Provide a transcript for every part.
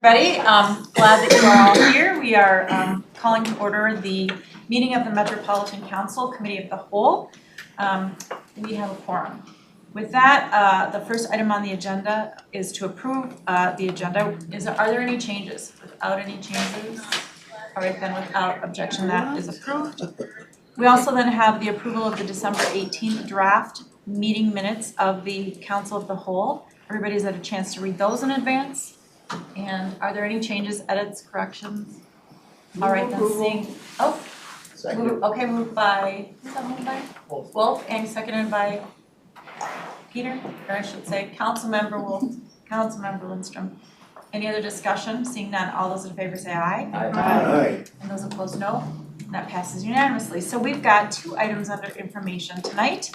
Ready? Glad that you are all here. We are calling to order the meeting of the Metropolitan Council Committee of the Whole. We have a quorum. With that, the first item on the agenda is to approve the agenda. Are there any changes? Without any changes? All right, then without objection, that is approved. We also then have the approval of the December 18th draft meeting minutes of the Council of the Whole. Everybody's had a chance to read those in advance. And are there any changes, edits, corrections? All right, then seeing, moved by, who's that moved by? Wolf, and seconded by Peter, or I should say, Councilmember Wolf, Councilmember Lindstrom. Any other discussion? Seeing none, all those in favor say aye. Aye. And those opposed, no. That passes unanimously. So we've got two items under information tonight.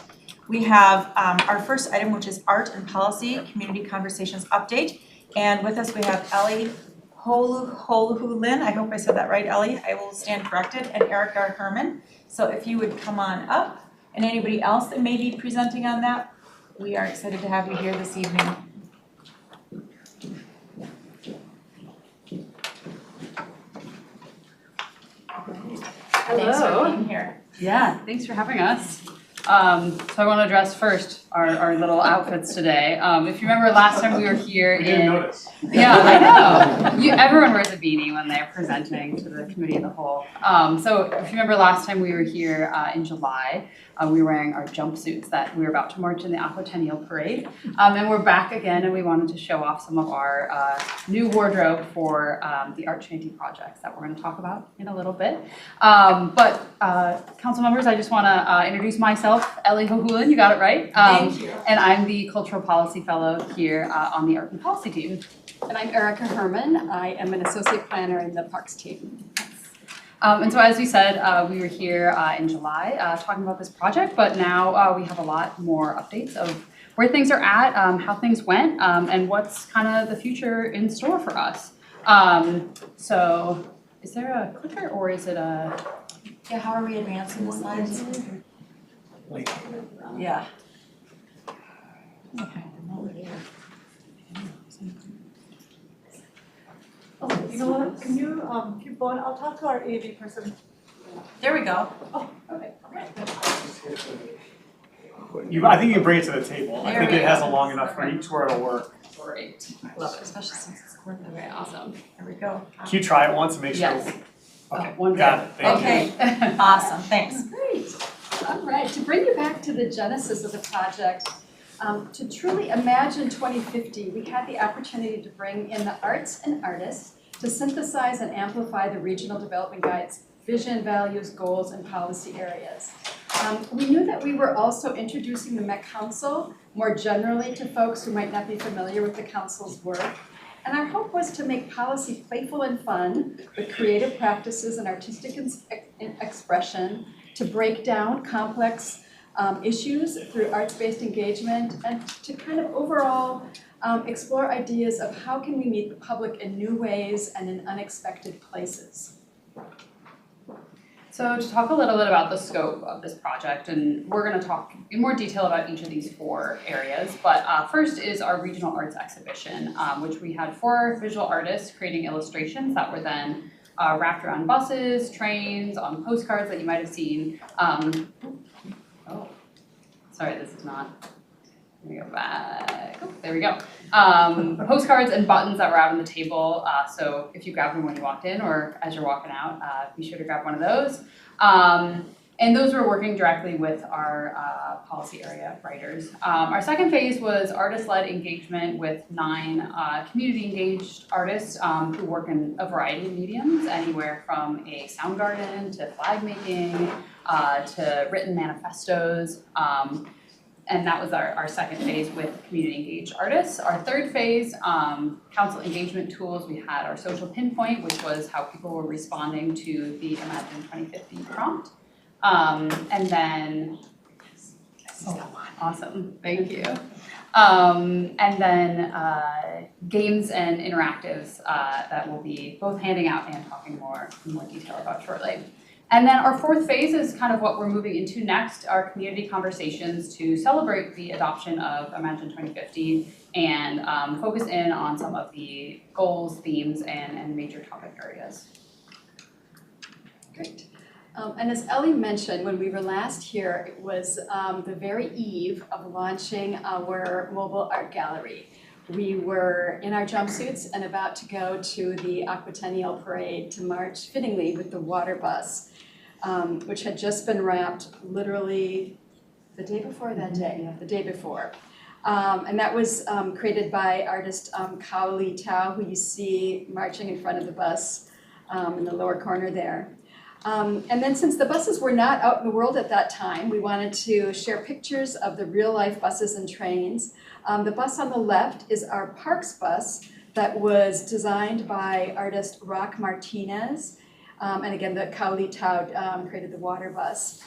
We have our first item, which is Art and Policy Community Conversations Update. And with us we have Ellie Holuhulin, I hope I said that right, Ellie, I will stand corrected, and Erica Herman. So if you would come on up, and anybody else that may be presenting on that, we are excited to have you here this evening. Thanks for being here. Yeah, thanks for having us. So I want to address first our little outfits today. If you remember last time we were here yeah, I know. Everyone wears a beanie when they're presenting to the committee of the whole. So if you remember last time we were here in July, we were wearing our jumpsuits that we were about to march in the Aquatennial Parade. And we're back again, and we wanted to show off some of our new wardrobe for the Art Shanty projects that we're going to talk about in a little bit. But council members, I just want to introduce myself, Ellie Hohulin, you got it right. Thank you. And I'm the Cultural Policy Fellow here on the Art and Policy team. And I'm Erica Herman. I am an associate planner in the Parks team. And so as we said, we were here in July talking about this project, but now we have a lot more updates of where things are at, how things went, and what's kind of the future in store for us. So is there a clicker or is it a... Yeah, how are we advancing the slides? Yeah. Okay. Oh, you know what, can you keep going, I'll talk to our AV person. There we go. Oh, okay. I think you can bring it to the table. I There think we it has go. a long enough reach where it'll work. Great. Love it, especially since it's quarter. Okay, awesome. There we go. Can you try it once and make sure? Yes. Okay, One got it, thank you. Okay, awesome, thanks. Great. All right, to bring you back to the genesis of the project, to truly imagine 2050, we had the opportunity to bring in the arts and artists to synthesize and amplify the Regional Development Guide's vision, values, goals, and policy areas. We knew that we were also introducing the Met Council more generally to folks who might not be familiar with the Council's work. And our hope was to make policy playful and fun with creative practices and artistic expression, to break down complex issues through arts-based engagement, and to kind of overall explore ideas of how can we meet the public in new ways and in unexpected places. So to talk a little bit about the scope of this project, and we're going to talk in more detail about each of these four areas, but first is our regional arts exhibition, which we had 4 visual artists creating illustrations that were then wrapped around buses, trains, on postcards that you might have seen. Oh, sorry, this is not. Let me go back. Oh, there we go. Postcards and buttons that were out on the table. So if you grabbed them when you walked in or as you're walking out, be sure to grab one of those. And those were working directly with our policy area writers. Our second phase was artist-led engagement with 9 community-engaged artists who work in a variety of mediums, anywhere from a sound garden to flag making to written manifestos. And that was our second phase with community engaged artists. Our third phase, council engagement tools, we had our social pinpoint, which was how people were responding to the Imagine 2050 prompt. And then, awesome, thank you. And then games and interactives that we'll be both handing out and talking more in more detail about shortly. And then our fourth phase is kind of what we're moving into next, our community conversations to celebrate the adoption of Imagine 2050 and focus in on some of the goals, themes, and major topic areas. Great. And as Ellie mentioned, when we were last here, it was the very eve of launching our mobile art gallery. We were in our jumpsuits and about to go to the Aquatennial Parade to march fittingly with the water bus, which had just been wrapped literally the day before that day, the day before. And that was created by artist Kao Li Tao, who you see marching in front of the bus in the lower corner there. And then since the buses were not out in the world at that time, we wanted to share pictures of the real-life buses and trains. The bus on the left is our Parks bus that was designed by artist Rock Martinez. And again, the Kao Li Tao created the water bus.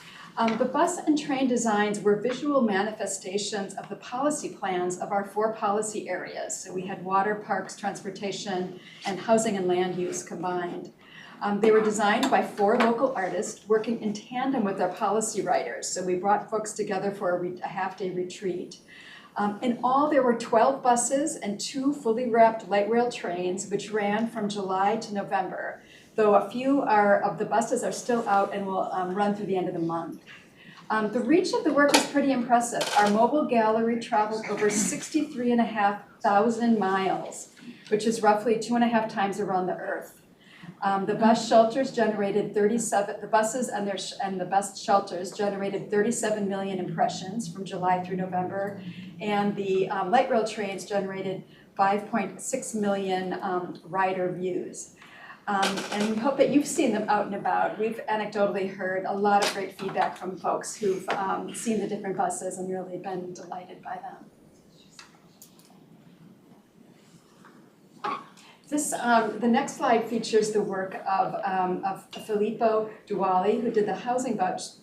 The bus and train designs were visual manifestations of the policy plans of our 4 policy areas. So we had water, parks, transportation, and housing and land use combined. They were designed by 4 local artists working in tandem with our policy writers. So we brought folks together for a half-day retreat. In all, there were 12 buses and 2 fully wrapped light rail trains, which ran from July to November, though a few of the buses are still out and will run through the end of the month. The reach of the work was pretty impressive. Our mobile gallery traveled over 63,500 miles, which is roughly 2.5 times around the Earth. The bus shelters generated the buses and the bus shelters generated 37 million impressions from July through November, and the light rail trains generated 5.6 million rider views. And we hope that you've seen them out and about. We've anecdotally heard a lot of great feedback from folks who've seen the different buses and really been delighted by them. The next slide features the work of Filippo Duali, who did the housing bus,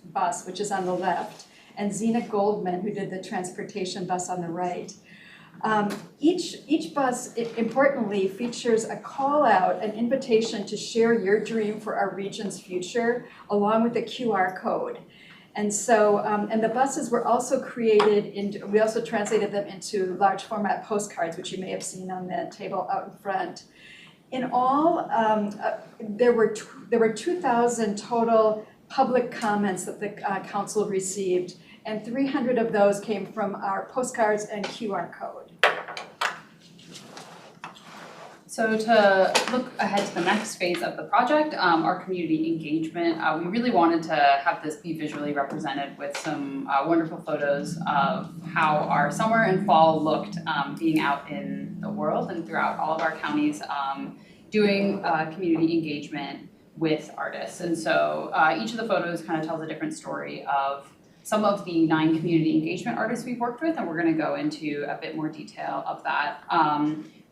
which is on the left, and Zena Goldman, who did the transportation bus on the right. Each bus, importantly, features a call out, an invitation to share your dream for our region's future, along with a QR code. And so, and the buses were also we also translated them into large format postcards, which you may have seen on the table out in front. In all, there were 2,000 total public comments that the council received, and 300 of those came from our postcards and QR code. So to look ahead to the next phase of the project, our community engagement, we really wanted to have this be visually represented with some wonderful photos of how our summer and fall looked being out in the world and throughout all of our counties, doing community engagement with artists. And so each of the photos kind of tells a different story of some of the 9 community engagement artists we've worked with, and we're going to go into a bit more detail of that.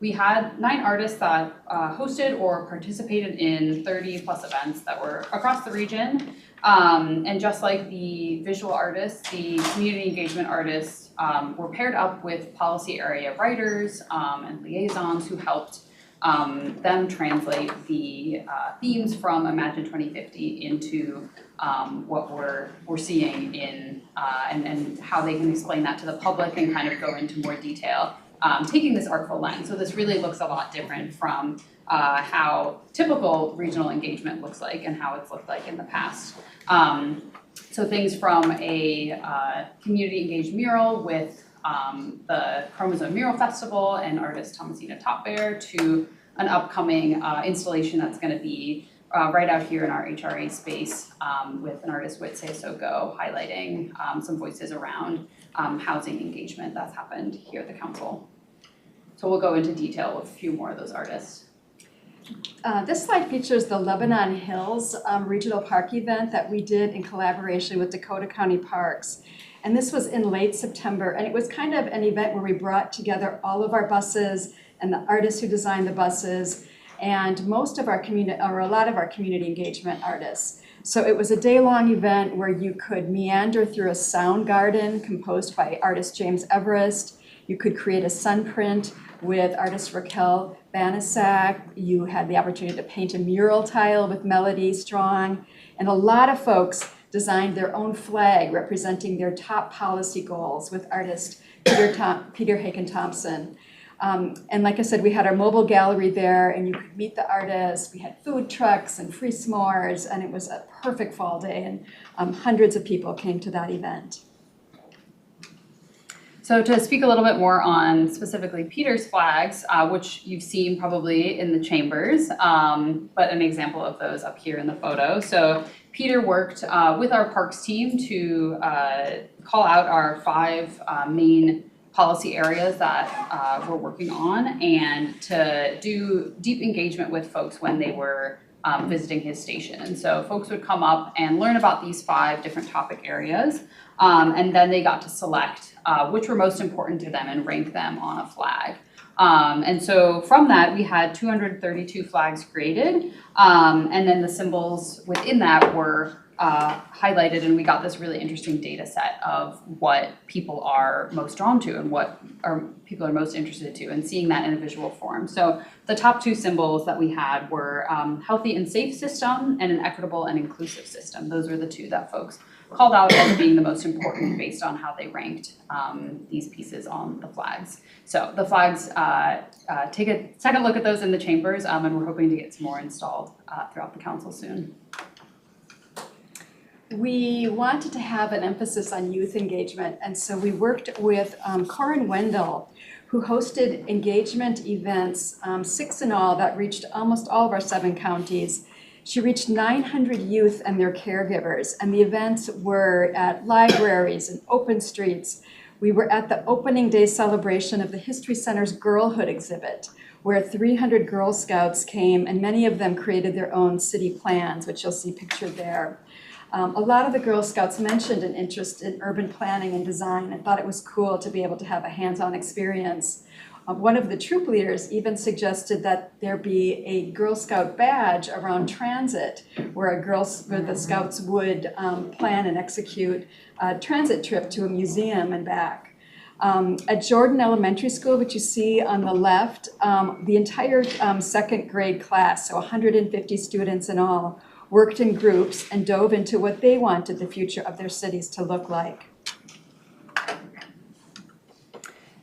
We had 9 artists that hosted or participated in 30 plus events that were across the region. And just like the visual artists, the community engagement artists were paired up with policy area writers and liaisons who helped them translate the themes from Imagine 2050 into what we're seeing in and how they can explain that to the public and kind of go into more detail, taking this artful lens. So this really looks a lot different from how typical regional engagement looks like and how it's looked like in the past. So things from a community engaged mural with the Chromosome Mural Festival and artist Thomasina Topbear to an upcoming installation that's going to be right out here in our HRA space with an artist, Witse Soko, highlighting some voices around housing engagement that's happened here at the council. So we'll go into detail with a few more of those artists. This slide features the Lebanon Hills Regional Park event that we did in collaboration with Dakota County Parks. And this was in late September, and it was kind of an event where we brought together all of our buses and the artists who designed the buses and most of our community, or a lot of our community engagement artists. So it was a day-long event where you could meander through a sound garden composed by artist James Everest. You could create a sun print with artist Raquel Banasak. You had the opportunity to paint a mural tile with Melody Strong. And a lot of folks designed their own flag representing their top policy goals with artist Peter Haken-Thompson. And like I said, we had our mobile gallery there and you could meet the artists. We had food trucks and free s'mores, and it was a perfect fall day, and hundreds of people came to that event. So to speak a little bit more on specifically Peter's flags, which you've seen probably in the chambers, but an example of those up here in the photo. So Peter worked with our parks team to call out our 5 main policy areas that we're working on, and to do deep engagement with folks when they were visiting his station. And so folks would come up and learn about these 5 different topic areas, and then they got to select which were most important to them and rank them on a flag. And so from that, we had 232 flags created, and then the symbols within that were highlighted, and we got this really interesting data set of what people are most drawn to and what people are most interested to, and seeing that in a visual form. So the top 2 symbols that we had were healthy and safe system and an equitable and inclusive system. Those were the 2 that folks called out as being the most important based on how they ranked these pieces on the flags. So the flags, take a second look at those in the chambers, and we're hoping to get some more installed throughout the council soon. We wanted to have an emphasis on youth engagement, and so we worked with Corin Wendell, who hosted engagement events, 6 in all, that reached almost all of our 7 counties. She reached 900 youth and their caregivers, and the events were at libraries and open streets. We were at the opening day celebration of the History Center's Girlhood exhibit, where 300 Girl Scouts came, and many of them created their own city plans, which you'll see pictured there. A lot of the Girl Scouts mentioned an interest in urban planning and design and thought it was cool to be able to have a hands-on experience. One of the troop leaders even suggested that there be a Girl Scout badge around transit, where the Scouts would plan and execute a transit trip to a museum and back. At Jordan Elementary School, which you see on the left, the entire 2nd grade class, so 150 students in all, worked in groups and dove into what they wanted the future of their cities to look like.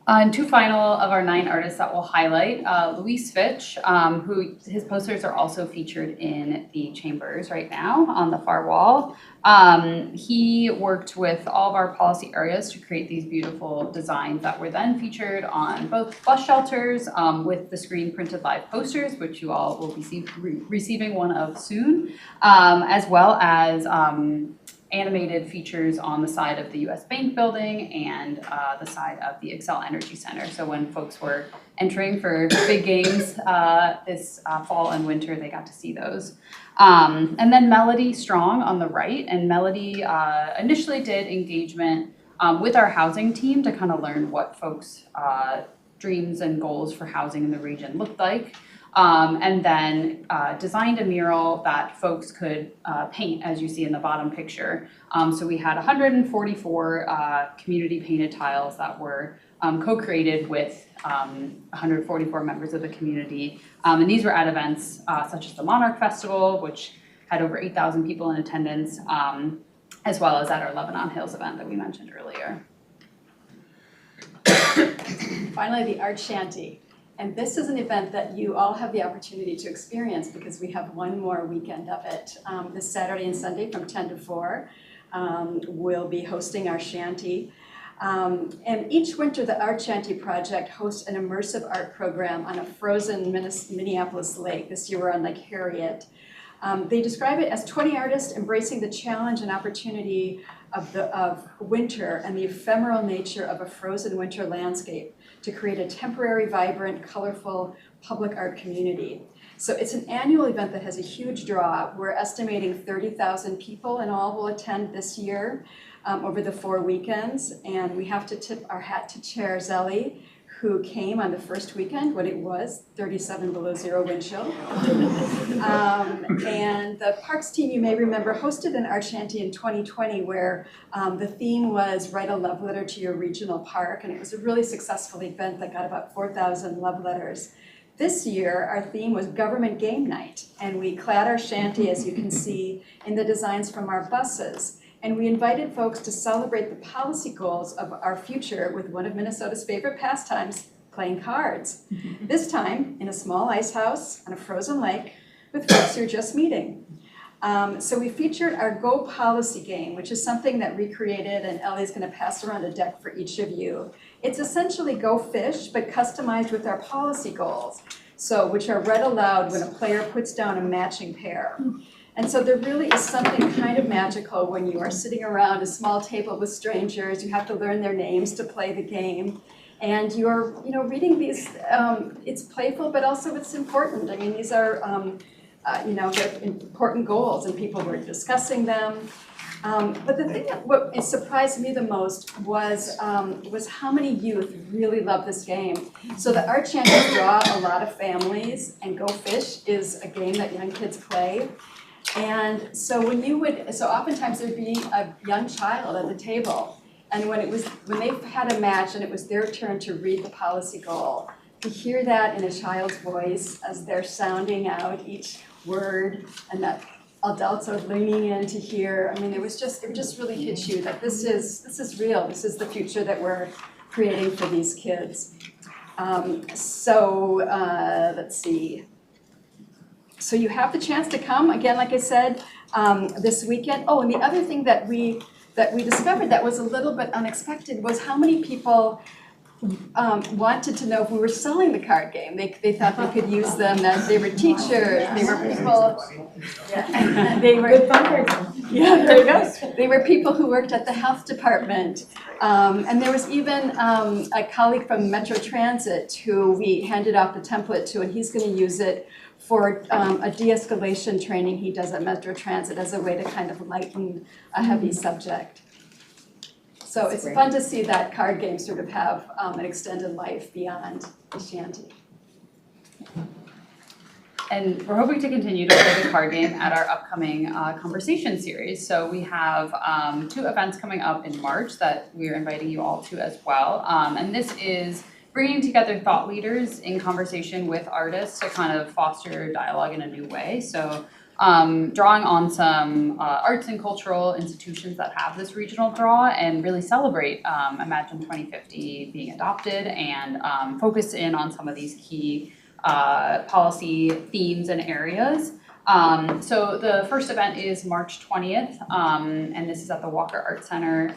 And 2 final of our 9 artists that we'll highlight, Luis Fitch, who his posters are also featured in the chambers right now on the far wall. He worked with all of our policy areas to create these beautiful designs that were then featured on both bus shelters with the screen printed live posters, which you all will be receiving one of soon, as well as animated features on the side of the US Bank building and the side of the Xcel Energy Center. So when folks were entering for big games this fall and winter, they got to see those. And then Melody Strong on the right, and Melody initially did engagement with our housing team to kind of learn what folks' dreams and goals for housing in the region looked like. And then designed a mural that folks could paint, as you see in the bottom picture. So we had 144 community painted tiles that were co-created with 144 members of the community. And these were at events such as the Monarch Festival, which had over 8,000 people in attendance, as well as at our Lebanon Hills event that we mentioned earlier. Finally, the Art Shanty. And this is an event that you all have the opportunity to experience because we have one more weekend of it. This Saturday and Sunday from 10 to 4, we'll be hosting our shanty. And each winter, the Art Shanty Project hosts an immersive art program on a frozen Minneapolis lake. This year we're on Lake Harriet. They describe it as 20 artists embracing the challenge and opportunity of winter and the ephemeral nature of a frozen winter landscape to create a temporary, vibrant, colorful public art community. So it's an annual event that has a huge draw. We're estimating 30,000 people in all will attend this year over the 4 weekends. And we have to tip our hat to Chair Zelli, who came on the first weekend when it was 37 below zero wind chill. And the Parks team, you may remember, hosted an Art Shanty in 2020 where the theme was write a love letter to your regional park, and it was a really successful event that got about 4,000 love letters. This year, our theme was government game night, and we clad our shanty, as you can see, in the designs from our buses. And we invited folks to celebrate the policy goals of our future with one of Minnesota's favorite pastimes, playing cards. This time in a small ice house on a frozen lake with folks who are just meeting. So we featured our Go Policy game, which is something that we created, and Ellie's gonna pass around a deck for each of you. It's essentially Go Fish, but customized with our policy goals, so which are read aloud when a player puts down a matching pair. And so there really is something kind of magical when you are sitting around a small table with strangers. You have to learn their names to play the game. And you're, reading these, it's playful, but also it's important. I mean, these are, they're important goals, and people were discussing them. But the thing what surprised me the most was how many youth really love this game. So the art chanters draw a lot of families, and Go Fish is a game that young kids play. And so oftentimes there'd be a young child at the table, and when they had a match and it was their turn to read the policy goal, to hear that in a child's voice as they're sounding out each word, and that adults are leaning in to hear. I mean, it just really hits you that this is real. This is the future that we're creating for these kids. Let's see. So you have the chance to come again, like I said, this weekend. Oh, and the other thing that we discovered that was a little bit unexpected was how many people wanted to know if we were selling the card game. They thought they could use them, that they were teachers, they were people. Yeah. They were good fundraising. Yeah, there you go. They were people who worked at the health department. And there was even a colleague from Metro Transit who we handed off the template to, and he's going to use it for a de-escalation training he does at Metro Transit as a way to kind of lighten a heavy subject. So it's fun to see that card game sort of have an extended life beyond the shanty. And we're hoping to continue to play the card game at our upcoming conversation series. So we have 2 events coming up in March that we're inviting you all to as well. And this is bringing together thought leaders in conversation with artists to kind of foster dialogue in a new way. So drawing on some arts and cultural institutions that have this regional draw and really celebrate Imagine 2050 being adopted, and focus in on some of these key policy themes and areas. So the first event is March 20th, and this is at the Walker Art Center.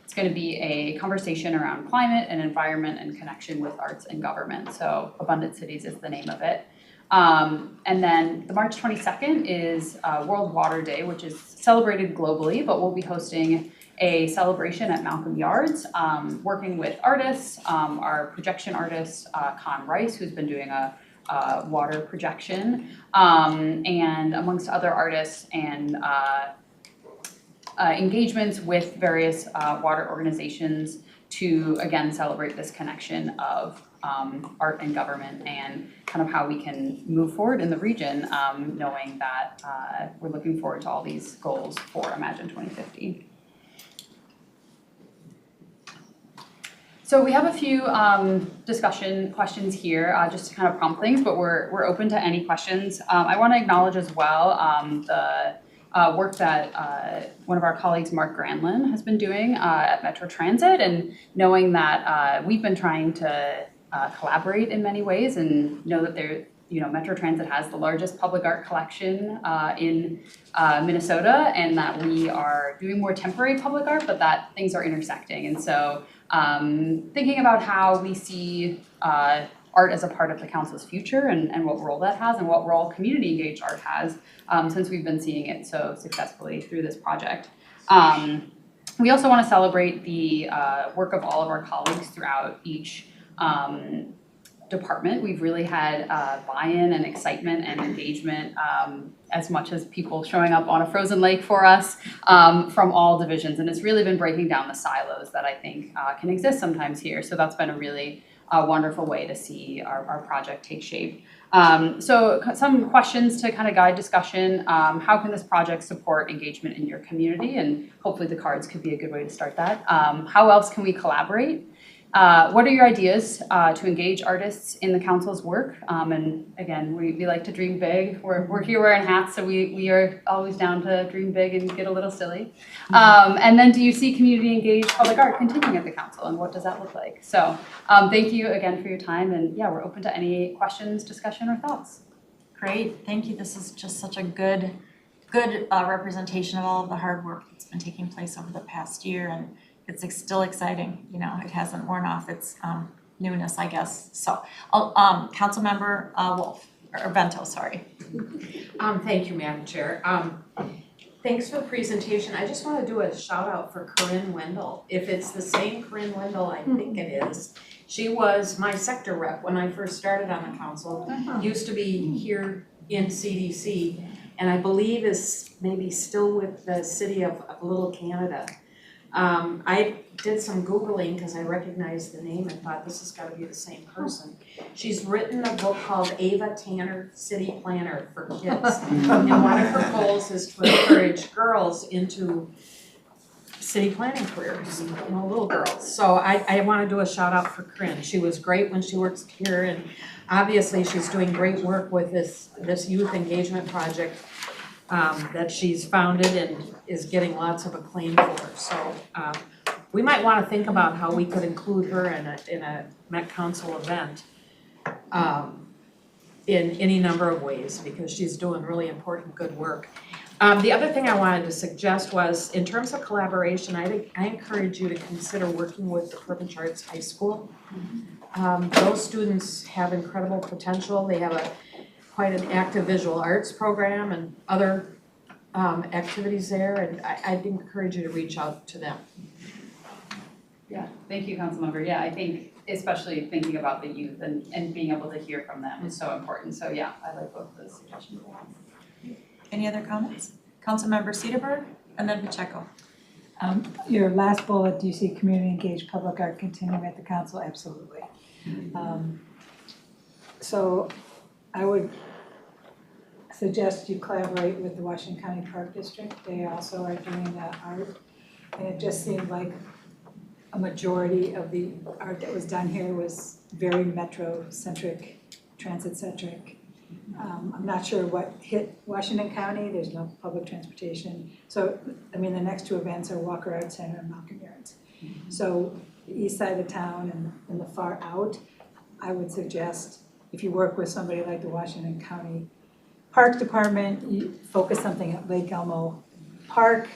It's going to be a conversation around climate and environment and connection with arts and government. So Abundant Cities is the name of it. And then the March 22nd is World Water Day, which is celebrated globally, but we'll be hosting a celebration at Malcolm Yards, working with artists, our projection artist, Con Rice, who's been doing a water projection, and amongst other artists and engagements with various water organizations to, again, celebrate this connection of art and government and kind of how we can move forward in the region, knowing that we're looking forward to all these goals for Imagine 2050. So we have a few discussion questions here, just to kind of prompt things, but we're open to any questions. I want to acknowledge as well the work that one of our colleagues, Mark Granlin, has been doing at Metro Transit, and knowing that we've been trying to collaborate in many ways, and know that Metro Transit has the largest public art collection in Minnesota, and that we are doing more temporary public art, but that things are intersecting. And so thinking about how we see art as a part of the council's future, and what role that has, and what role community engaged art has, since we've been seeing it so successfully through this project. We also want to celebrate the work of all of our colleagues throughout each department. We've really had buy-in and excitement and engagement, as much as people showing up on a frozen lake for us, from all divisions. And it's really been breaking down the silos that I think can exist sometimes here. So that's been a really wonderful way to see our project take shape. So some questions to kind of guide discussion. How can this project support engagement in your community? And hopefully the cards could be a good way to start that. How else can we collaborate? What are your ideas to engage artists in the council's work? And again, we like to dream big. We're here wearing hats, so we are always down to dream big and get a little silly. And then do you see community engaged public art continuing at the council, and what does that look like? So thank you again for your time, and yeah, we're open to any questions, discussion, or thoughts. Great, thank you. This is just such a good representation of all of the hard work that's been taking place over the past year, and it's still exciting, you know, it hasn't worn off its newness, I guess. So, Councilmember Wolf, or Vento, sorry. Thank you, Madam Chair. Thanks for the presentation. I just want to do a shout out for Corinne Wendell. If it's the same Corinne Wendell, I think it is. She was my sector rep when I first started on the council. Used to be here in CDC, and I believe is maybe still with the city of Little Canada. I did some Googling because I recognized the name and thought this has got to be the same person. She's written a book called Ava Tanner, City Planner for Kids. And one of her goals is to encourage girls into city planning careers, you know, little girls. So I want to do a shout out for Corinne. She was great when she works here, and obviously she's doing great work with this youth engagement project that she's founded and is getting lots of acclaim for. So we might want to think about how we could include her in a Met Council event in any number of ways, because she's doing really important, good work. The other thing I wanted to suggest was, in terms of collaboration, I encourage you to consider working with the Purpose Arts High School. Those students have incredible potential. They have quite an active visual arts program and other activities there, and I'd encourage you to reach out to them. Yeah, thank you, Councilmember. Yeah, I think especially thinking about the youth and being able to hear from them is so important. So yeah, I like both of those suggestions. Any other comments? Councilmember Cedarburg, and then Pacheco. Your last bullet, do you see community engaged public art continuing at the council? Absolutely. So I would suggest you collaborate with the Washington County Park District. They also are doing art, and it just seemed like a majority of the art that was done here was very metro-centric, transit-centric. I'm not sure what hit Washington County. There's no public transportation. So, I mean, the next two events are Walker Arts Center and Malcolm Yards. So the east side of town and the far out, I would suggest if you work with somebody like the Washington County Park Department, you focus something at Lake Elmo Park,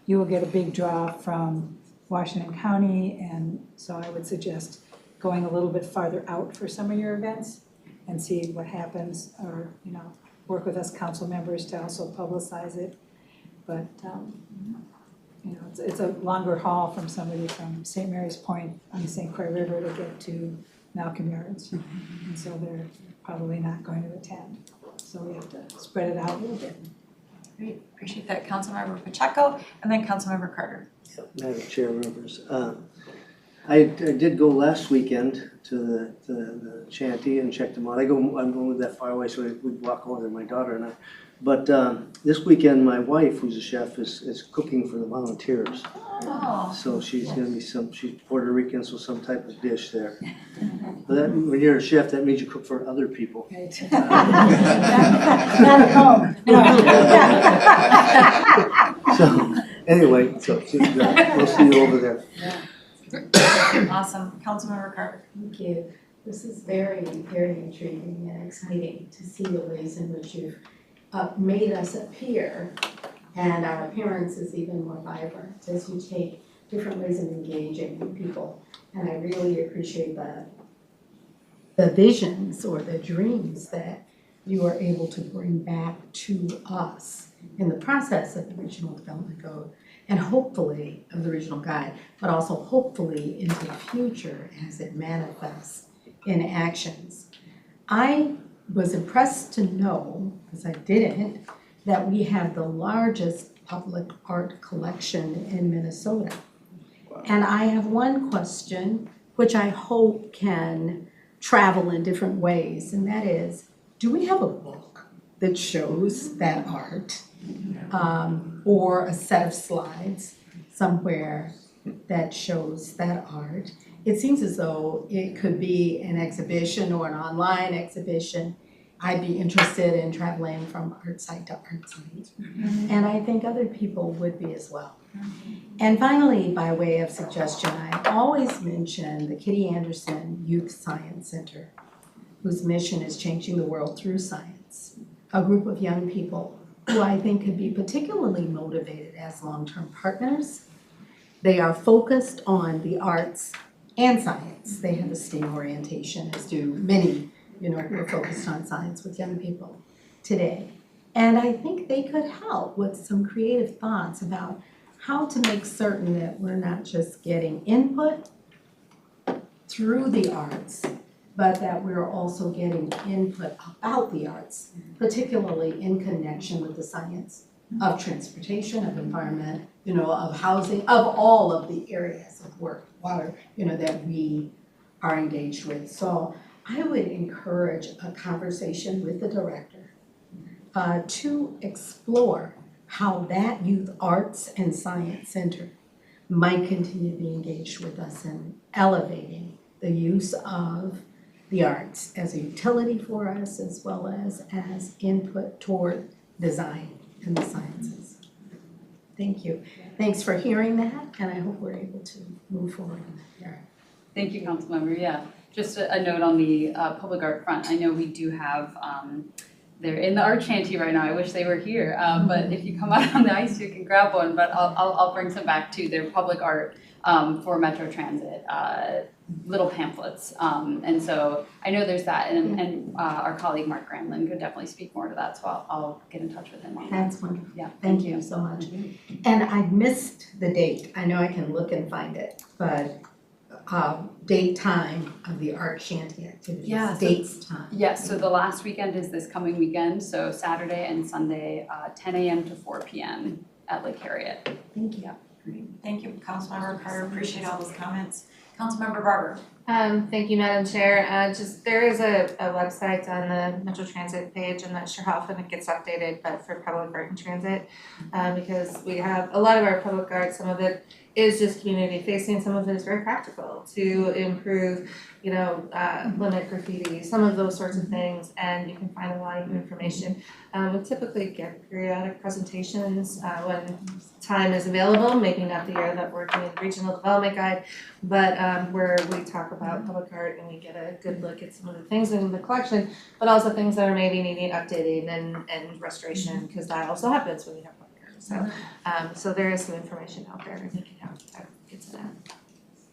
you will get a big draw from Washington County, and so I would suggest going a little bit farther out for some of your events and see what happens, or, you know, work with us council members to also publicize it. But, you know, it's a longer haul from somebody from St. Mary's Point on the St. Croix River to get to Malcolm Yards. And so they're probably not going to attend. So we have to spread it out a little bit. Great, appreciate that. Councilmember Pacheco, and then Councilmember Carter. Madam Chair, members, I did go last weekend to the Shanty and checked them out. I don't live that far away, so we'd walk over there, my daughter and I. But this weekend, my wife, who's a chef, is cooking for the volunteers. Oh. So she's gonna be she's Puerto Rican, so some type of dish there. But that, when you're a chef, that means you cook for other people. Right. Not at home. So anyway, so we'll see you over there. Awesome. Councilmember Carter. Thank you. This is very, very intriguing and exciting to see the ways in which you've made us appear, and our appearance is even more vibrant as you take different ways of engaging with people. And I really appreciate the visions or the dreams that you are able to bring back to us in the process of the Regional Development Code, and hopefully of the Regional Guide, but also hopefully into the future as it manifests in actions. I was impressed to know, because I didn't, that we have the largest public art collection in Minnesota. Wow. And I have one question, which I hope can travel in different ways, and that is, do we have a book that shows that art? Or a set of slides somewhere that shows that art? it seems as though it could be an exhibition or an online exhibition. I'd be interested in traveling from art site to art site. And I think other people would be as well. And finally, by way of suggestion, I always mention the Kitty Anderson Youth Science Center, whose mission is changing the world through science. A group of young people who I think could be particularly motivated as long-term partners. They are focused on the arts and science. They have a STEAM orientation, as do many, who are focused on science with young people today. And I think they could help with some creative thoughts about how to make certain that we're not just getting input through the arts, but that we're also getting input about the arts, particularly in connection with the science of transportation, of environment, of housing, of all of the areas of work, water, that we are engaged with. So I would encourage a conversation with the director to explore how that Youth Arts and Science Center might continue to be engaged with us in elevating the use of the arts as a utility for us, as well as input toward design and the sciences. Thank you. Thanks for hearing that, and I hope we're able to move forward in that area. Thank you, Councilmember. Yeah, just a note on the public art front. I know we do have, they're in the art shanty right now. I wish they were here, but if you come out on the ice, you can grab one. But I'll bring some back too. They're public art for Metro Transit, little pamphlets. And so I know there's that, and our colleague Mark Granlin could definitely speak more to that. So I'll get in touch with him on that. That's wonderful. Yeah, Thank you so much. And I missed the date. I know I can look and find it, but date, time of the art shanty activities. Yeah, so- Dates, time. Yes, so the last weekend is this coming weekend, so Saturday and Sunday, 10 a.m. to 4 p.m. at Lake Harriet. Thank you. Great, thank you, Councilmember Carter, appreciate all those comments. Councilmember Barber. Thank you, Madam Chair. There is a website on the Metro Transit page. I'm not sure how often it gets updated, but for public art and transit, because we have a lot of our public art, some of it is just community facing, some of it is very practical to improve, limit graffiti, some of those sorts of things, and you can find a lot of information. We typically get periodic presentations when time is available, maybe not the year that we're doing the regional development guide, but where we talk about public art and we get a good look at some of the things in the collection, but also things that are maybe needing updating and restoration, because that also happens when you have public art. So there is some information out there, and you can get to that.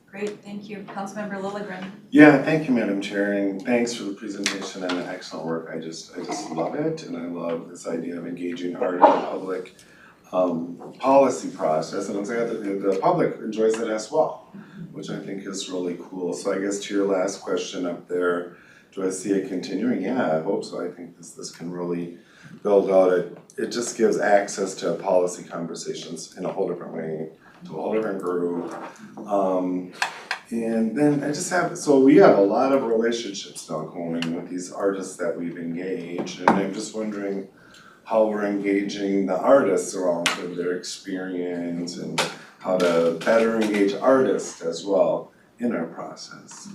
Great, thank you. Councilmember Lilligren. Yeah, thank you, Madam Chair, and thanks for the presentation and the excellent work. I just love it, and I love this idea of engaging art in the public policy process, and I'm glad that the public enjoys it as well, which I think is really cool. So I guess to your last question up there, do I see it continuing? Yeah, I hope so. I think this can really build out. It just gives access to policy conversations in a whole different way, to a whole different group. And then I just we have a lot of relationships now going with these artists that we've engaged, and I'm just wondering how we're engaging the artists around their experience and how to better engage artists as well in our process.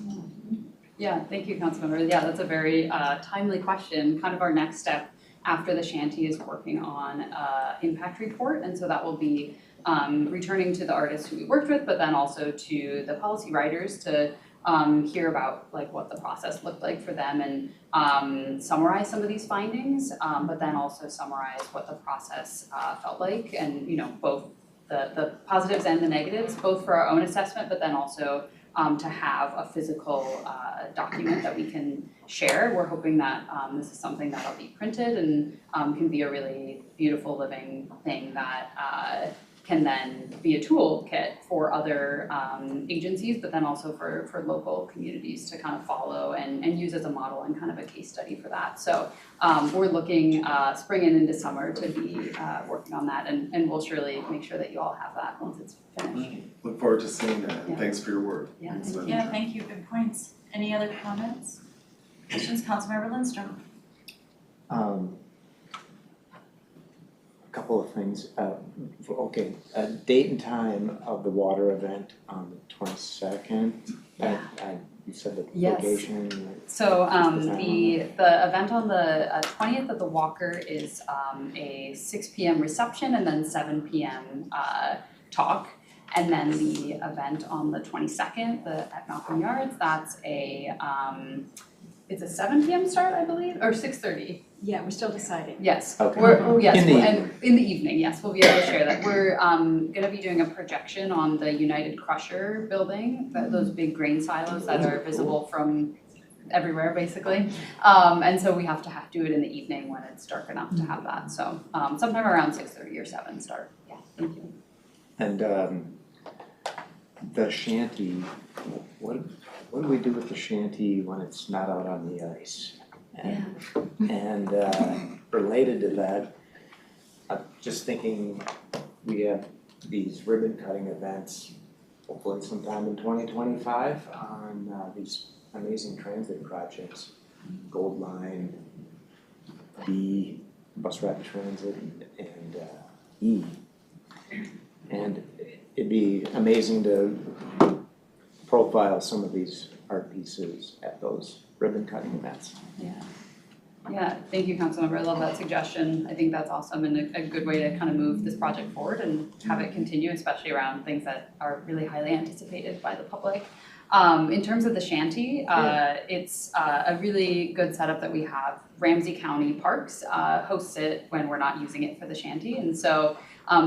Yeah, thank you, Councilmember. Yeah, that's a very timely question. Kind of our next step after the shanty is working on impact report, and so that will be returning to the artists who we worked with, but then also to the policy writers to hear about what the process looked like for them and summarize some of these findings, but then also summarize what the process felt like, and both the positives and the negatives, both for our own assessment, but then also to have a physical document that we can share. We're hoping that this is something that'll be printed and can be a really beautiful living thing that can then be a toolkit for other agencies, but then also for local communities to kind of follow and use as a model and kind of a case study for that. So we're looking spring and into summer to be working on that, and we'll surely make sure that you all have that once it's finished. Look forward to seeing that, and Yeah. thanks for your work. Yeah, Thanks, thank Madam Yeah, Chair. thank you, good points. Any other comments? Questions, Councilmember Lindstrom? couple of things. Okay, date and time of the water event on the 22nd. Yeah. You said the Yes. location. So Just the the event on the 20th at the Walker is a 6 p.m. reception and then 7 p.m. Talk. And then the event on the 22nd, at Malcolm Yards, that's it's a 7 p.m. start, I believe, or 6:30. Yeah, we're still deciding. Yes, Okay. yes, In the and in the evening, yes, we'll be able to share that. We're gonna be doing a projection on the United Crusher building, those big grain silos that are visible from everywhere, basically. And so we have to do it in the evening when it's dark enough to have that, so sometime around 6:30 or 7 start. Yeah, thank you. And the shanty, what do we do with the shanty when it's not out on the ice? And related to that, I'm just thinking we have these ribbon cutting events, hopefully sometime in 2025 on these amazing transit projects, Gold Line, B, Bus Rapid Transit, and E. And it'd be amazing to profile some of these art pieces at those ribbon cutting events. Yeah, thank you, Councilmember. I love that suggestion. I think that's awesome and a good way to kind of move this project forward and have it continue, especially around things that are really highly anticipated by the public. In terms of the shanty, it's a really good setup that we have. Ramsey County Parks hosts it when we're not using it for the shanty, and so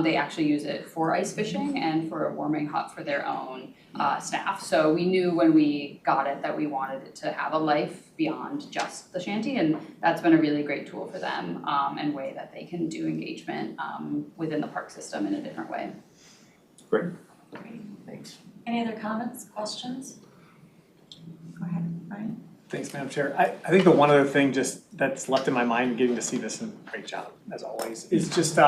they actually use it for ice fishing and for a warming hut for their own staff. So we knew when we got it that we wanted it to have a life beyond just the shanty, and that's been a really great tool for them and way that they can do engagement within the park system in a different way. Great. Thanks. Any other comments, questions? Go ahead, Brian. Thanks, Madam Chair. I think the one other thing just that's left in my mind, getting to see this, and great job as always, is just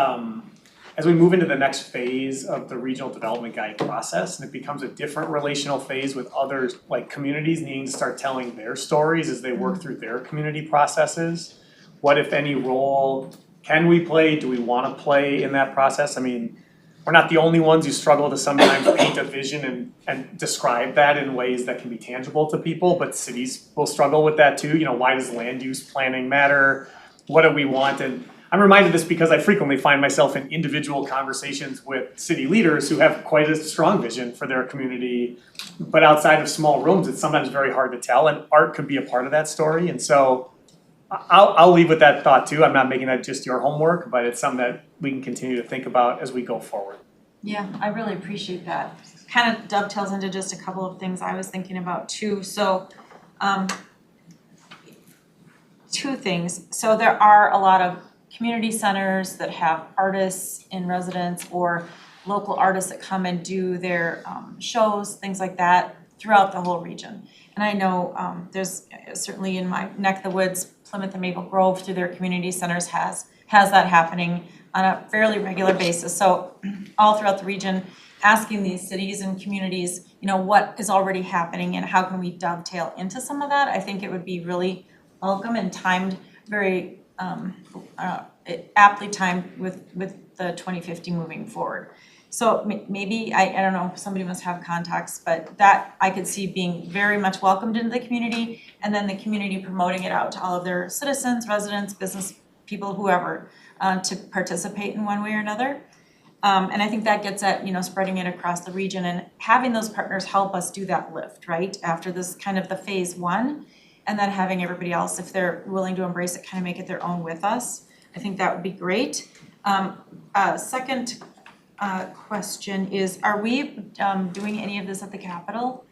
as we move into the next phase of the regional development guide process, and it becomes a different relational phase with others, like communities needing to start telling their stories as they work through their community processes. What, if any, role can we play? Do we want to play in that process? I mean, we're not the only ones who struggle to sometimes paint a vision and describe that in ways that can be tangible to people, but cities will struggle with that too. You know, why does land use planning matter? What do we want? And I'm reminded of this because I frequently find myself in individual conversations with city leaders who have quite a strong vision for their community, but outside of small rooms, it's sometimes very hard to tell, and art could be a part of that story. And so I'll leave with that thought too. I'm not making that just your homework, but it's something that we can continue to think about as we go forward. Yeah, I really appreciate that. Kind of dovetails into just a couple of things I was thinking about too. So, two things. So there are a lot of community centers that have artists in residence or local artists that come and do their shows, things like that throughout the whole region. And I know there's certainly in my neck of the woods, Plymouth and Maple Grove through their community centers has that happening on a fairly regular basis. So all throughout the region, asking these cities and communities, you know, what is already happening and how can we dovetail into some of that? I think it would be really welcome and timed very aptly timed with the 2050 moving forward. So maybe, I don't know, somebody must have contacts, but that I could see being very much welcomed into the community, and then the community promoting it out to all of their citizens, residents, business people, whoever, to participate in one way or another. And I think that gets at, you know, spreading it across the region and having those partners help us do that lift, right? After this kind of the phase one, and then having everybody else, if they're willing to embrace it, kind of make it their own with us. I think that would be great. Second question is, are we doing any of this at the Capitol?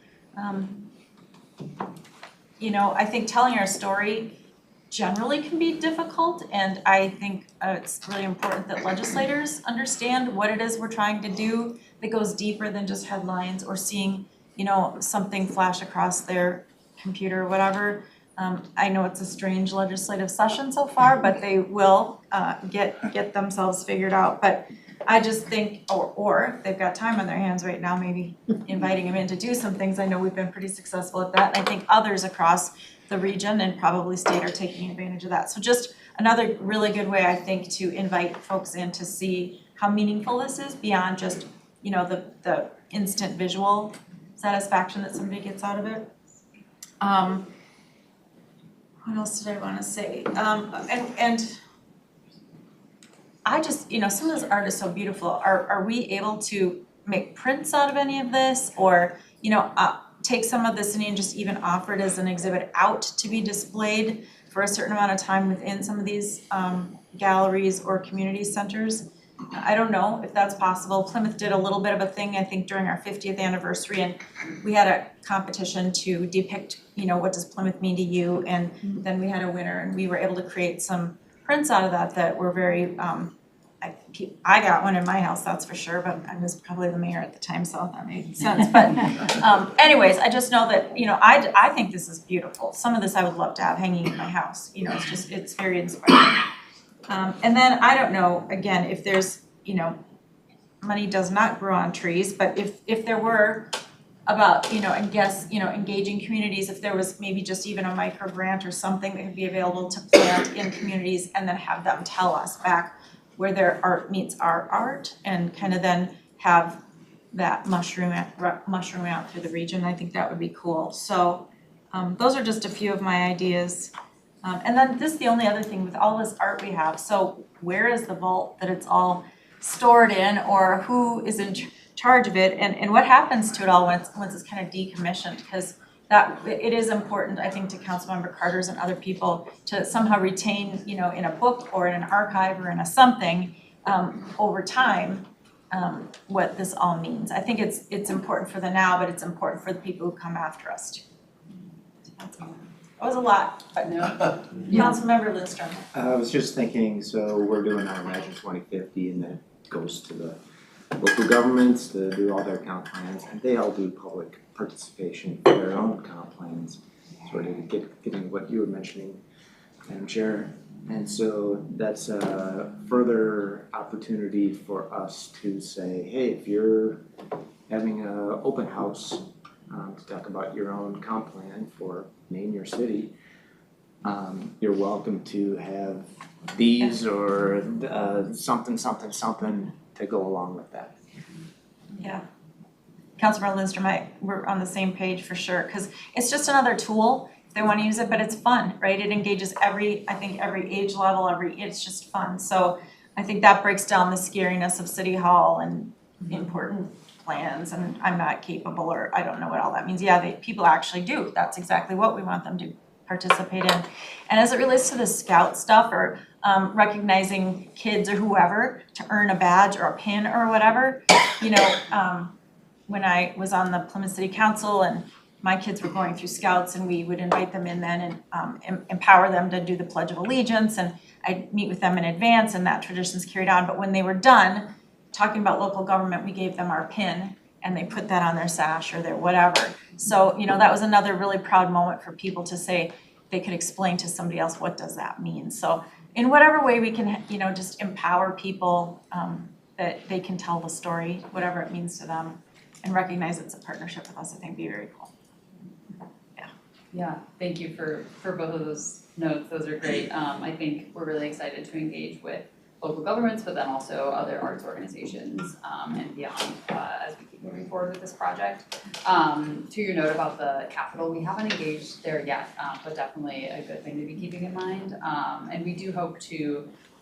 You know, I think telling our story generally can be difficult, and I think it's really important that legislators understand what it is we're trying to do that goes deeper than just headlines or seeing, you know, something flash across their computer or whatever. I know it's a strange legislative session so far, but they will get themselves figured out. But I just think, or if they've got time on their hands right now, maybe inviting them in to do some things. I know we've been pretty successful at that. And I think others across the region, and probably state are taking advantage of that. So just another really good way, I think, to invite folks in to see how meaningful this is beyond just, you know, the instant visual satisfaction that somebody gets out of it. What else did I wanna say? And I just, you know, some of this art is so beautiful. Are we able to make prints out of any of this, or, you know, take some of this and just even offer it as an exhibit out to be displayed for a certain amount of time within some of these galleries or community centers? I don't know if that's possible. Plymouth did a little bit of a thing, I think, during our 50th anniversary, and we had a competition to depict, you know, what does Plymouth mean to you, and then we had a winner, and we were able to create some prints out of that were very, I got one in my house, that's for sure, but I was probably the mayor at the time, so that made sense. But anyways, I just know that, you know, I think this is beautiful. Some of this I would love to have hanging in my house, you know, it's very inspiring. And then I don't know, again, if there's, you know, money does not grow on trees, but if there were about, you know, and guess, you know, engaging communities, if there was maybe just even a micro grant or something that could be available to plant in communities and then have them tell us back where their art meets our art, and kind of then have that mushroom out through the region, I think that would be cool. So those are just a few of my ideas. And then this is the only other thing with all this art we have. So where is the vault that it's all stored in, or who is in charge of it, and what happens to it all once it's kind of decommissioned? Because that it is important, I think, to Councilmember Carter's and other people to somehow retain, you know, in a book or in an archive or in a something over time what this all means. I think it's important for the now, but it's important for the people who come after us too. So that's all. That was a lot, but no. Councilmember Lindstrom. I was just thinking, so we're doing our Imagine 2050, and that goes to the local governments to do all their comp plans, and they all do public participation for their own comp plans, sort of getting what you were mentioning, Madam Chair. And so that's a further opportunity for us to say, hey, if you're having an open house to talk about your own comp plan for name your city, you're welcome to have these or something to go along with that. Yeah. Councilmember Lindstrom, we're on the same page for sure, because it's just another tool if they want to use it, but it's fun, right? It engages every age level, it's just fun. So I think that breaks down the scariness of City Hall and important plans, and I'm not capable, or I don't know what all that means. Yeah, people actually do. That's exactly what we want them to participate in. And as it relates to the scout stuff, or recognizing kids or whoever to earn a badge or a pin or whatever, you know, when I was on the Plymouth City Council and my kids were going through scouts, and we would invite them in then and empower them to do the Pledge of Allegiance, and I'd meet with them in advance, and that tradition's carried on. But when they were done talking about local government, we gave them our pin, and they put that on their sash or their whatever. So, you know, that was another really proud moment for people to say they could explain to somebody else, what does that mean? So in whatever way we can, you know, just empower people that they can tell the story, whatever it means to them, and recognize it's a partnership with us, I think would be very cool. Yeah, thank you for both of those notes, those are great. I think we're really excited to engage with local governments, but then also other arts organizations and beyond as we keep moving forward with this project. To your note about the Capitol, we haven't engaged there yet, but definitely a good thing to be keeping in mind. And we do hope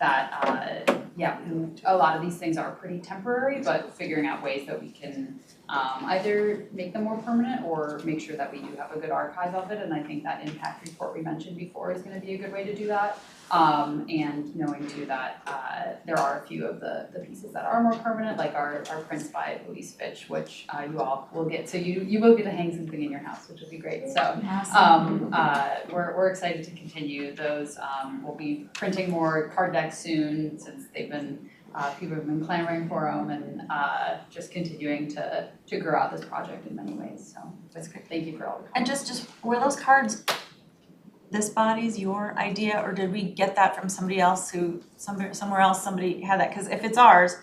that a lot of these things are pretty temporary, but figuring out ways that we can either make them more permanent or make sure that we do have a good archive of it. And I think that impact report we mentioned before is going to be a good way to do that. And knowing too that there are a few of the pieces that are more permanent, like our prints by Louise Fitch, which you all will get. So you will get to hang something in your house, which will be great. So we're excited to continue those. We'll be printing more card decks soon, since they've been people have been clamoring for them, and just continuing to grow out this project in many ways. So that's great. Thank you for all the comments. And just were those cards this body's your idea, or did we get that from somebody else somewhere else somebody had that? Because if it's ours,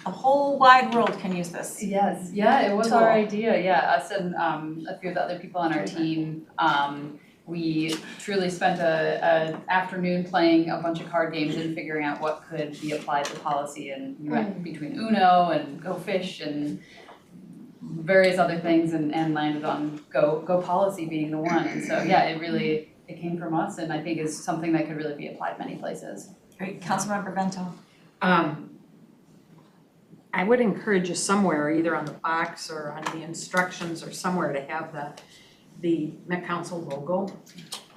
the whole wide world can use this. Yes, yeah, it was our idea, yeah, us and a few of the other people on our team. We truly spent a afternoon playing a bunch of card games and figuring out what could be applied to policy, and we went between Uno and Go Fish and various other things and landed on Go Policy being the one. And so, yeah, it came from us, and I think is something that could really be applied many places. Great, Councilmember Bento. I would encourage you somewhere, either on the box or on the instructions or somewhere, to have the Met Council logo.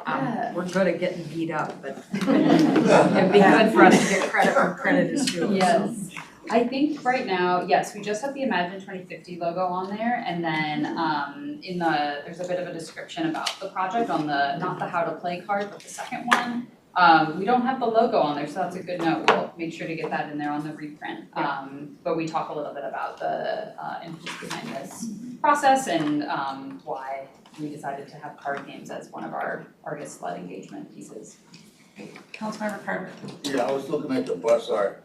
Yeah. We're good at getting beat up, but it'd be good for us to get credit where credit is due. Yes. I think right now, yes, we just have the Imagine 2050 logo on there, and then there's a bit of a description about the project on not the how to play card, but the second one. We don't have the logo on there, so that's a good note. We'll make sure to get that in there on the reprint. But we talk a little bit about the impetus behind this process and why we decided to have card games as one of our artist-led engagement pieces. Councilmember Carter. Yeah, I was looking at the bus art,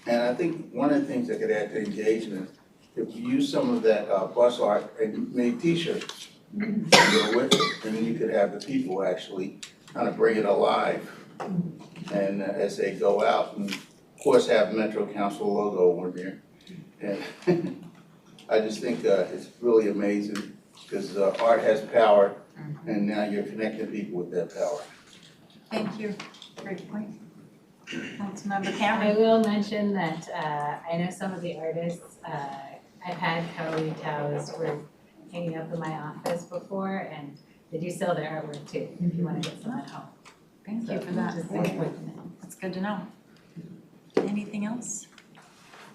and I think one of the things that could add to engagement, if you use some of that bus art and make t-shirts, you know, with it, and then you could have the people actually kind of bring it alive. And as they go out, and of course have Metro Council logo on there. And I just think it's really amazing, because art has power, and now you're connecting people with that power. Thank you, great point. Councilmember I Cameron. will mention that I know some of the artists, I've had Kawaii Taos were hanging up in my office before, and they do sell their artwork too, if you wanna get some at home. Thank you for that. Just very important. That's good to know. Anything else?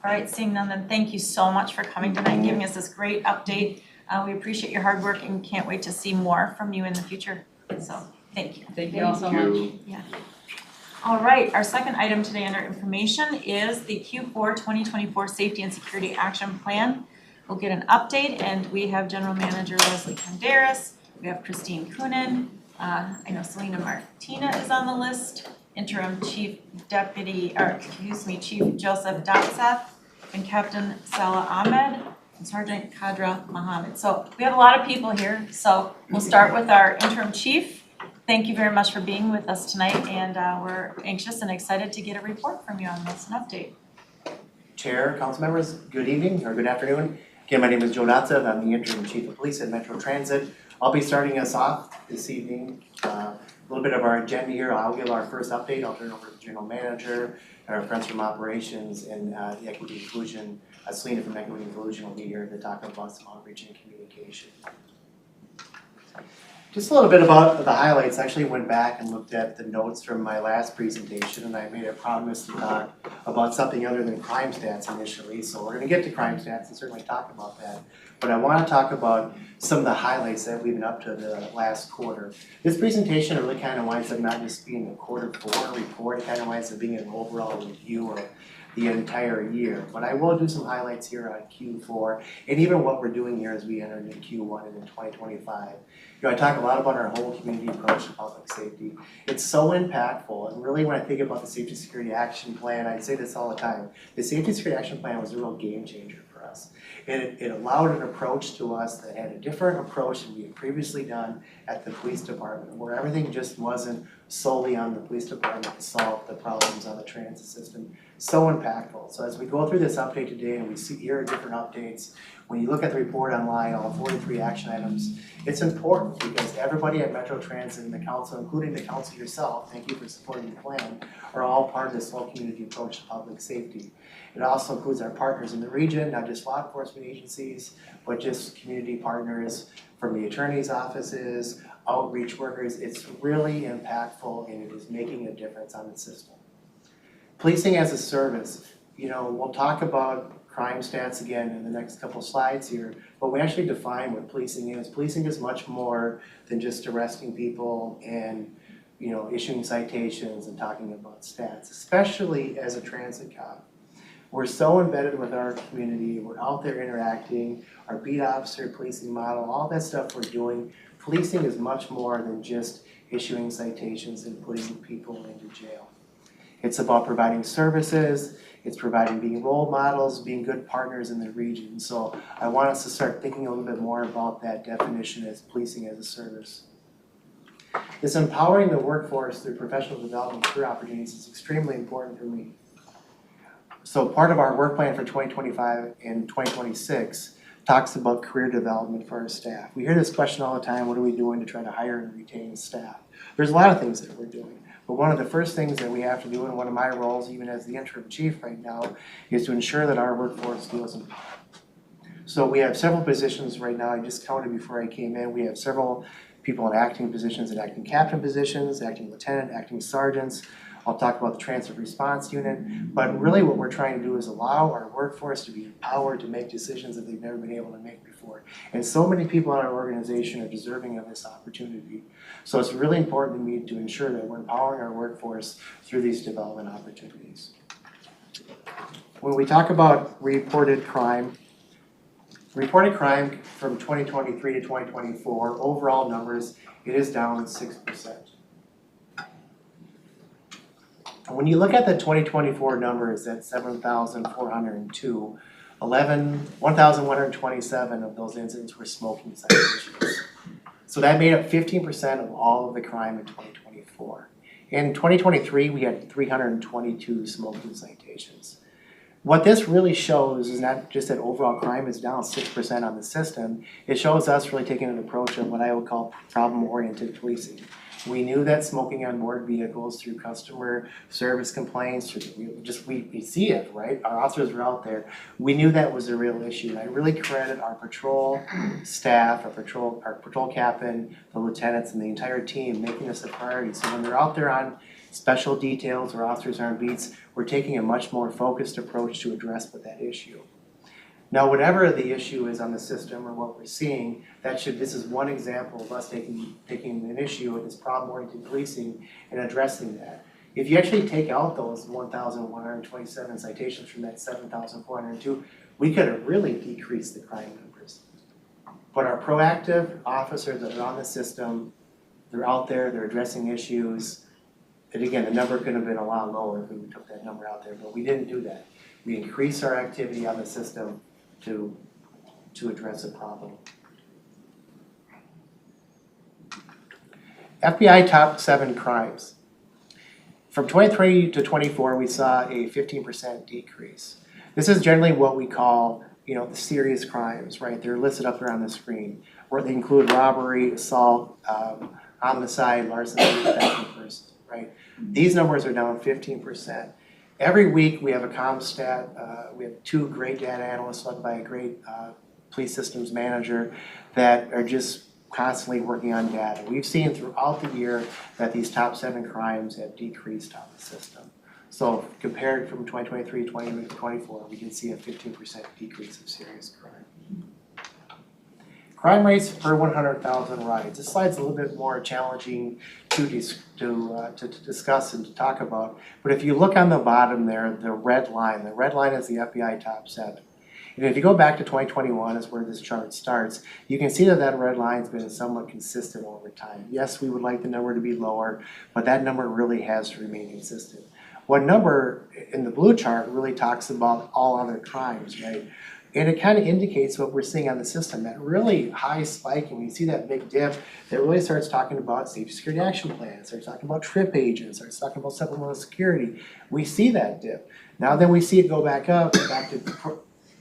All right, seeing none, then thank you so much for coming tonight and giving us this great update. We appreciate your hard work and can't wait to see more from you in the future. So, thank you. Thank you all so much. All right, our second item today under information is the Q4 2024 Safety and Security Action Plan. We'll get an update, and we have General Manager Leslie Conderas, we have Christine Coonan, I know Selena Martina is on the list, Interim Chief Joseph Datseth, and Captain Salah Ahmed, and Sergeant Kadra Mohammed. So we have a lot of people here, so we'll start with our Interim Chief. Thank you very much for being with us tonight, and we're anxious and excited to get a report from you on this, an update. Chair, council members, good evening or good afternoon. Again, my name is Joe Datsev. I'm the Interim Chief of Police at Metro Transit. I'll be starting us off this evening. A little bit of our agenda here. I'll give our first update. I'll turn it over to the General Manager, our friends from Operations, and the Equity Inclusion. Selena from Equity Inclusion will be here to talk about some outreach and communication. Just a little bit about the highlights. I actually went back and looked at the notes from my last presentation, and I made a promise to talk about something other than crime stats initially. So we're gonna get to crime stats and certainly talk about that. But I wanna talk about some of the highlights that we've been up to the last quarter. This presentation really kind of winds up not just being a quarter four report, it kind of winds up being an overall review of the entire year. But I will do some highlights here on Q4 and even what we're doing here as we enter into Q1 and in 2025. You know, I talk a lot about our whole community approach to public safety. It's so impactful, and really when I think about the Safety Security Action Plan, I say this all the time, the Safety Security Action Plan was a real game changer for us. It allowed an approach to us that had a different approach than we had previously done at the police department, where everything just wasn't solely on the police department to solve the problems on the transit system. So impactful. So as we go through this update today and we see here are different updates, when you look at the report online, all 43 action items, it's important because everybody at Metro Transit and the council, including the council yourself, thank you for supporting the plan, are all part of this whole community approach to public safety. It also includes our partners in the region, not just law enforcement agencies, but just community partners from the attorney's offices, outreach workers. It's really impactful and it is making a difference on the system. Policing as a service, you know, we'll talk about crime stats again in the next couple slides here, but we actually define what policing is. Policing is much more than just arresting people and, you know, issuing citations and talking about stats, especially as a transit cop. We're so embedded with our community, we're out there interacting, our beat officer policing model, all that stuff we're doing. Policing is much more than just issuing citations and putting people into jail. It's about providing services, it's providing being role models, being good partners in the region. So I want us to start thinking a little bit more about that definition as policing as a service. This empowering the workforce through professional development and career opportunities is extremely important for me. So part of our work plan for 2025 and 2026 talks about career development for our staff. We hear this question all the time, what are we doing to try to hire and retain staff? There's a lot of things that we're doing, but one of the first things that we have to do, and one of my roles, even as the interim chief right now, is to ensure that our workforce feels empowered. So we have several positions right now, I just counted before I came in, we have several people in acting positions, and acting captain positions, acting lieutenant, acting sergeants. I'll talk about the transit response unit, but really what we're trying to do is allow our workforce to be empowered to make decisions that they've never been able to make before. And so many people in our organization are deserving of this opportunity. So it's really important to me to ensure that we're empowering our workforce through these development opportunities. When we talk about reported crime from 2023 to 2024, overall numbers, it is down 6%. When you look at the 2024 numbers at 7,402, 1,127 of those incidents were smoking citations. So that made up 15% of all of the crime in 2024. In 2023, we had 322 smoking citations. What this really shows is not just that overall crime is down 6% on the system, it shows us really taking an approach of what I would call problem-oriented policing. We knew that smoking on board vehicles through customer service complaints, we see it, right? Our officers are out there. We knew that was a real issue. And I really credit our patrol staff, our patrol captain, the lieutenants, and the entire team making this a priority. So when they're out there on special details or officers on beats, we're taking a much more focused approach to address with that issue. Now, whatever the issue is on the system or what we're seeing, this is one example of us taking an issue with this problem-oriented policing and addressing that. If you actually take out those 1,127 citations from that 7,402, we could have really decreased the crime numbers. But our proactive officers that are on the system, they're out there, they're addressing issues. And again, the number could have been a lot lower if we took that number out there, but we didn't do that. We increased our activity on the system to address a problem. FBI top 7 crimes. From 23 to 24, we saw a 15% decrease. This is generally what we call, the serious crimes, right? They're listed up there on the screen, where they include robbery, assault, homicide, larceny, theft, and person, right? These numbers are down 15%. Every week we have a CompStat, we have 2 great data analysts led by a great police systems manager that are just constantly working on data. We've seen throughout the year that these top 7 crimes have decreased on the system. So compared from 2023 to 2024, we did see a 15% decrease of serious crime. Crime rates per 100,000 rides. This slide's a little bit more challenging to discuss and to talk about. But if you look on the bottom there, the red line is the FBI top 7. And if you go back to 2021 is where this chart starts, you can see that red line's been somewhat consistent over time. Yes, we would like the number to be lower, but that number really has to remain consistent. What number in the blue chart really talks about all other crimes, right? And it kind of indicates what we're seeing on the system, that really high spike, and we see that big dip that really starts talking about safety security action plans, starts talking about trip agents, starts talking about supplemental security. We see that dip. Now then we see it go back up, back to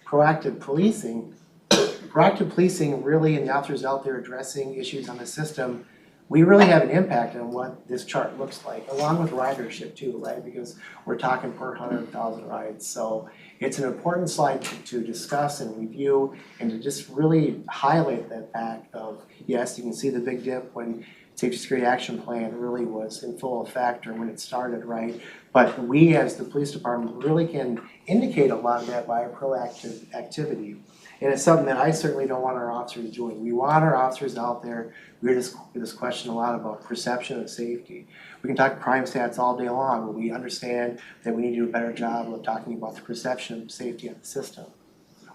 proactive policing. Proactive policing really, and the officers out there addressing issues on the system, we really have an impact on what this chart looks like, along with ridership too, right? Because we're talking per 100,000 rides. So it's an important slide to discuss and review and to just really highlight that fact of, yes, you can see the big dip when Safety Security Action Plan really was in full effect or when it started, right? But we as the police department really can indicate a lot of that by our proactive activity. And it's something that I certainly don't want our officers doing. We want our officers out there. We hear this question a lot about perception of safety. We can talk crime stats all day long, but we understand that we need to do a better job of talking about the perception of safety of the system.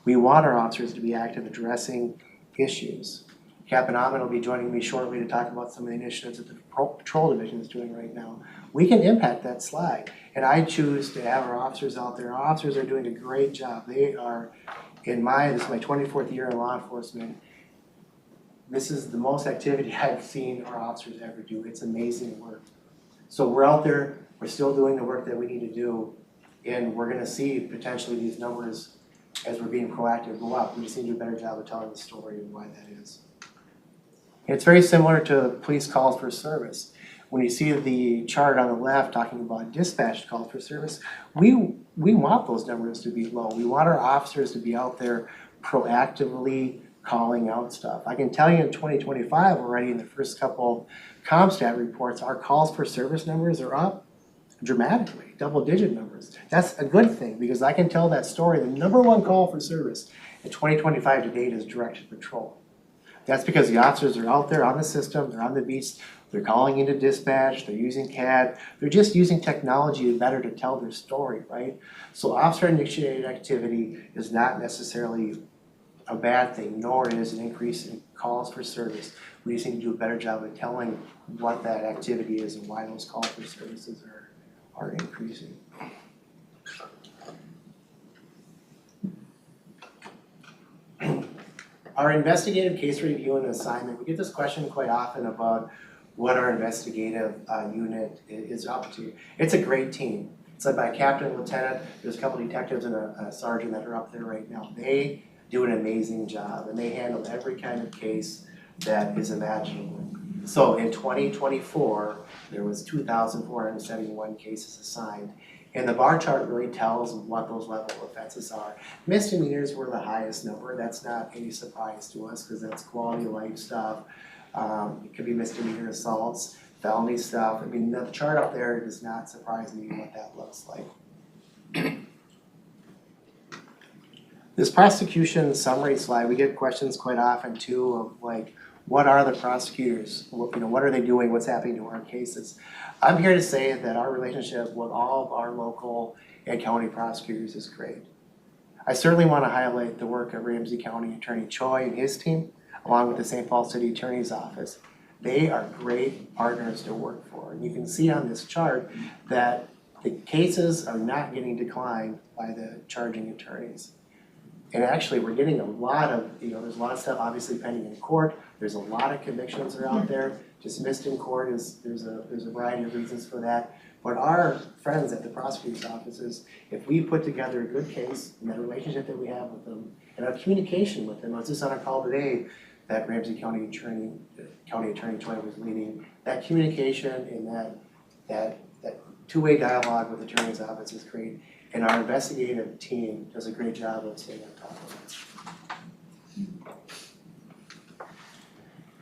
We want our officers to be active addressing issues. Captain Ahmed will be joining me shortly to talk about some of the initiatives that the Patrol Division is doing right now. We can impact that slide, and I choose to have our officers out there. Our officers are doing a great job. They are, this is my 24th year in law enforcement. this is the most activity I've seen our officers ever do. It's amazing work. So we're out there, we're still doing the work that we need to do, and we're gonna see potentially these numbers as we're being proactive go up. We just need to do a better job of telling the story and why that is. It's very similar to police calls for service. When you see the chart on the left talking about dispatched calls for service, we want those numbers to be low. We want our officers to be out there proactively calling out stuff. I can tell you in 2025 already, in the first couple CompStat reports, our calls for service numbers are up dramatically, double-digit numbers. That's a good thing, because I can tell that story. The number one call for service in 2025 to date is directed patrol. That's because the officers are out there on the system, they're on the beats, they're calling into dispatch, they're using CAD, they're just using technology better to tell their story, right? So officer-initiated activity is not necessarily a bad thing, nor is an increase in calls for service. We just need to do a better job of telling what that activity is and why those calls for services are increasing. Our investigative case review and assignment, we get this question quite often about what our investigative unit is up to. It's a great team. It's led by a captain, lieutenant, there's a couple detectives and a sergeant that are up there right now. They do an amazing job, and they handle every kind of case that is imaginable. So in 2024, there was 2,471 cases assigned. And the bar chart really tells what those level of offenses are. Misdemeanors were the highest number. That's not any surprise to us, because that's quality of life stuff. It could be misdemeanor assaults, felony stuff. I mean, the chart up there does not surprise me what that looks like. This prosecution summary slide, we get questions quite often too of like, what are the prosecutors, what are they doing, what's happening to our cases? I'm here to say that our relationship with all of our local and county prosecutors is great. I certainly want to highlight the work of Ramsey County Attorney Choi and his team, along with the St. Paul City Attorney's Office. They are great partners to work for. And you can see on this chart that the cases are not getting declined by the charging attorneys. And actually, we're getting a lot of, there's a lot of stuff obviously pending in court. There's a lot of convictions that are out there. Dismissed in court there's a variety of reasons for that. But our friends at the prosecutor's offices, if we put together a good case and that relationship that we have with them and our communication with them, I was just on a call today that Ramsey County Attorney Choi was leading, that communication and that two-way dialogue with the attorney's office is great. And our investigative team does a great job of staying on top of it.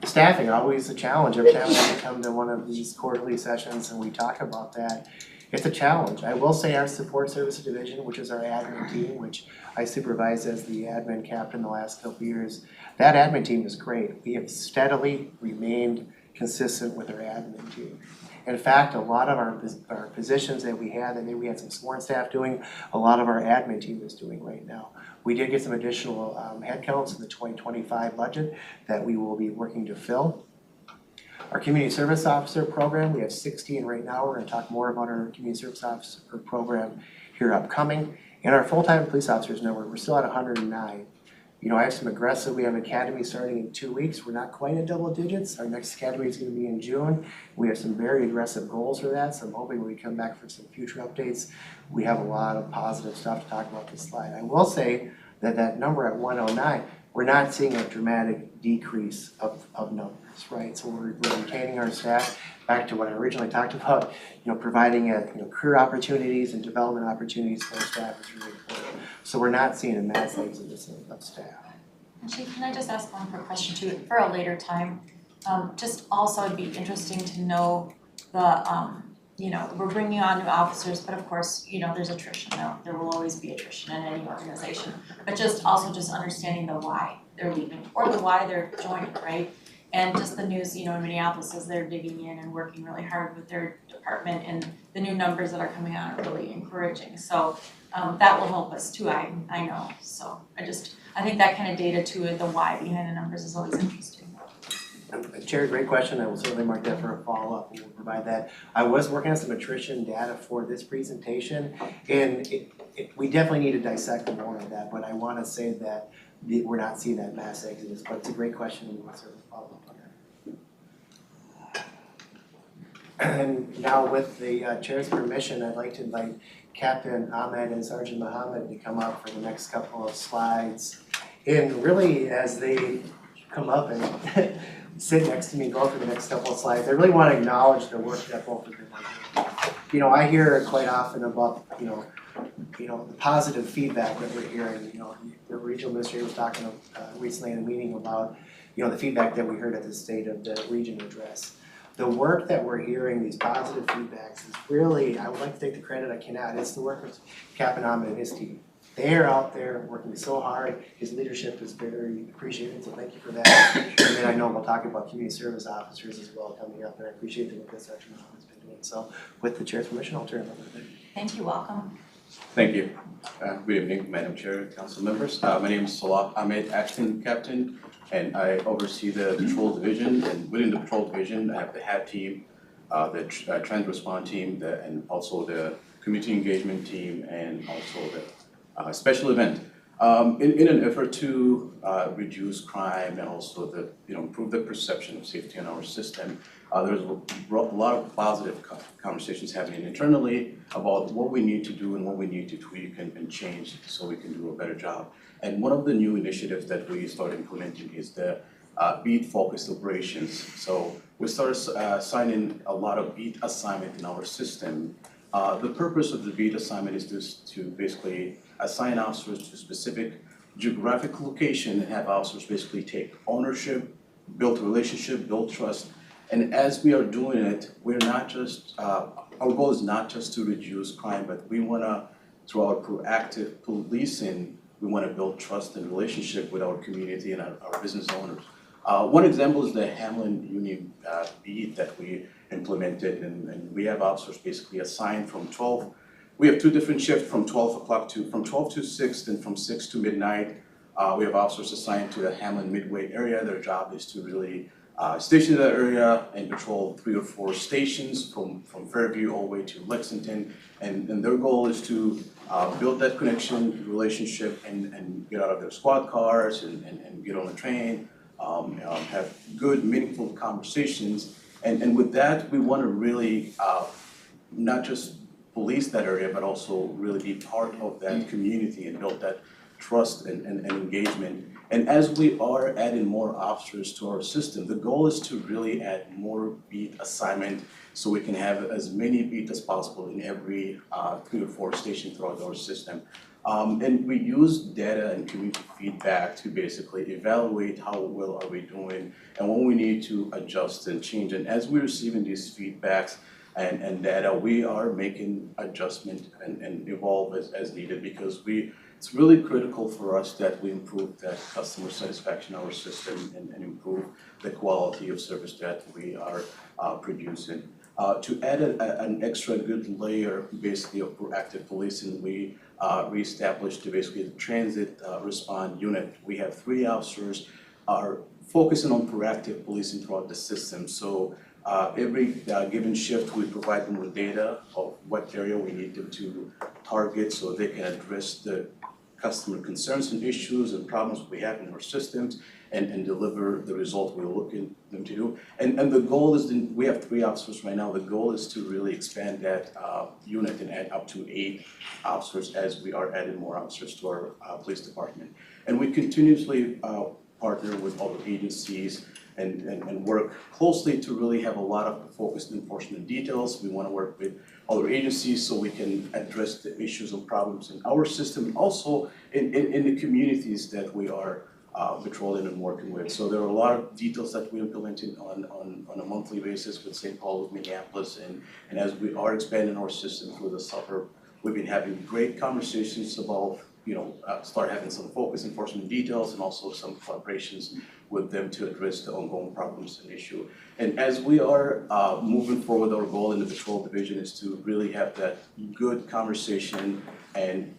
Staffing, always a challenge. Every time we come to one of these quarterly sessions and we talk about that, it's a challenge. I will say our support services division, which is our admin team, which I supervised as the admin captain the last couple of years, that admin team is great. We have steadily remained consistent with our admin team. In fact, a lot of our positions that we had, and maybe we had some sworn staff doing, a lot of our admin team is doing right now. We did get some additional headcounts in the 2025 budget that we will be working to fill. Our community service officer program, we have 16 right now. We're going to talk more about our community service officer program here upcoming. And our full-time police officers number, we're still at 109. I have some aggressive, we have an academy starting in 2 weeks. We're not quite at double digits. Our next academy is going to be in June. We have some very aggressive goals for that, so I'm hoping when we come back for some future updates, we have a lot of positive stuff to talk about this slide. I will say that number at 109, we're not seeing a dramatic decrease of numbers, right? So we're retaining our staff. Back to what I originally talked about, providing career opportunities and development opportunities for our staff is really important. So we're not seeing a mass exodus of staff. And Chief, can I just ask one quick question too, for a later time? Just also it'd be interesting to know the, we're bringing on new officers, but of course, there's attrition. There will always be attrition in any organization. But just understanding the why they're leaving or the why they're joining, right? And just the news, in Minneapolis as they're digging in and working really hard with their department, and the new numbers that are coming out are really encouraging. So that will help us too, I know. So I think that kind of data too, the why behind the numbers is always interesting. Chair, great question. I will certainly mark that for a follow-up and we'll provide that. I was working on some attrition data for this presentation, and we definitely need to dissect more of that, but I want to say that we're not seeing that mass exodus, but it's a great question and we'll certainly follow up on that. And now with the chair's permission, I'd like to invite Captain Ahmed and Sergeant Mohammed to come up for the next couple of slides. And really, as they come up and sit next to me, go through the next couple of slides, I really want to acknowledge the work that both of them are doing. I hear quite often about, the positive feedback that we're hearing. The regional administrator was talking recently in a meeting about, the feedback that we heard at the State of the Region address. The work that we're hearing, these positive feedbacks, is really, I would like to take the credit I cannot, it's the work of Captain Ahmed and his team. They are out there working so hard, his leadership is very appreciated, so thank you for that. And then I know we'll talk about community service officers as well coming up, and I appreciate the work that Sergeant Mohamed's been doing. So with the chair's permission, I'll turn it over to him. Thank you, welcome. Thank you. Good evening, Madam Chair, Council members. My name is Salah Ahmed, Acting Captain, and I oversee the Patrol Division. And within the Patrol Division, I have the HAT team, the Trans Response team, and also the Community Engagement team, and also the Special Event. In an effort to reduce crime and also improve the perception of safety in our system, there's a lot of positive conversations happening internally about what we need to do and what we need to tweak and change so we can do a better job. And one of the new initiatives that we started implementing is the beat-focused operations. So we started assigning a lot of beat assignment in our system. The purpose of the beat assignment is to basically assign officers to specific geographic location and have officers basically take ownership, build relationship, build trust. And as we are doing it, we're not just, our goal is not just to reduce crime, but we wanna, through our proactive policing, we wanna build trust and relationship with our community and our business owners. One example is the Hamlin Union beat that we implemented, and we have officers basically assigned from 12. We have two different shifts from 12 to 6, and from 6 to midnight. We have officers assigned to the Hamlin Midway area. Their job is to really station in that area and patrol 3 or 4 stations from Fairview all the way to Lexington. And their goal is to build that connection, relationship, and get out of their squad cars and get on the train, have good, meaningful conversations. And with that, we want to really not just police that area, but also really be part of that community and build that trust and engagement. And as we are adding more officers to our system, the goal is to really add more beat assignment so we can have as many beats as possible in every 3 or 4 stations throughout our system. And we use data and community feedback to basically evaluate how well are we doing and what we need to adjust and change. And as we're receiving these feedbacks and data, we are making adjustment and evolve as needed, because it's really critical for us that we improve that customer satisfaction in our system and improve the quality of service that we are producing. To add an extra good layer basically of proactive policing, we reestablished basically the transit response unit. We have 3 officers are focusing on proactive policing throughout the system. So every given shift, we provide them with data of what area we need them to target so they can address the customer concerns and issues and problems we have in our systems and deliver the result we're looking them to do. And the goal is, we have 3 officers right now, the goal is to really expand that unit and add up to 8 officers as we are adding more officers to our police department. And we continuously partner with other agencies and work closely to really have a lot of focused enforcement details. We want to work with other agencies so we can address the issues and problems in our system, and also in the communities that we are patrolling and working with. So there are a lot of details that we implemented on a monthly basis with St. Paul, with Minneapolis, and as we are expanding our system through the suburb, we've been having great conversations about, start having some focused enforcement details and also some collaborations with them to address the ongoing problems and issue. And as we are moving forward, our goal in the patrol division is to really have that good conversation and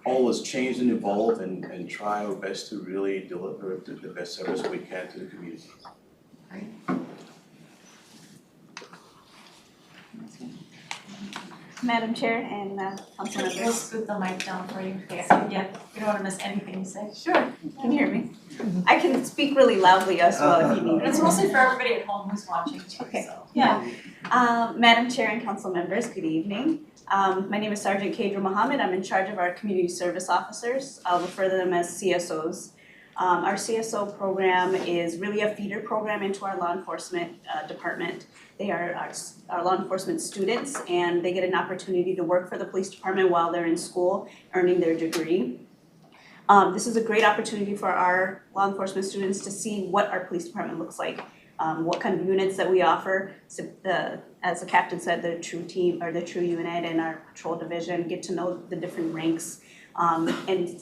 always change and evolve and try our best to really deliver the best service we can to the community. Madam Chair and council We'll members. scoot the mic down for you. Yeah. Yeah, we don't wanna miss anything you say. Sure, can you hear me? I can speak really loudly as well if you need But it's me. mostly for everybody at home who's watching too, Okay. so. Yeah. Madam Chair and council members, good evening. My name is Sergeant Kadra Mohammed. I'm in charge of our community service officers. I'll refer to them as CSOs. Our CSO program is really a feeder program into our law enforcement department. They are our law enforcement students, and they get an opportunity to work for the police department while they're in school, earning their degree. This is a great opportunity for our law enforcement students to see what our police department looks like, what kind of units that we offer. So as the captain said, the true team or the true unit and our patrol division, get to know the different ranks. And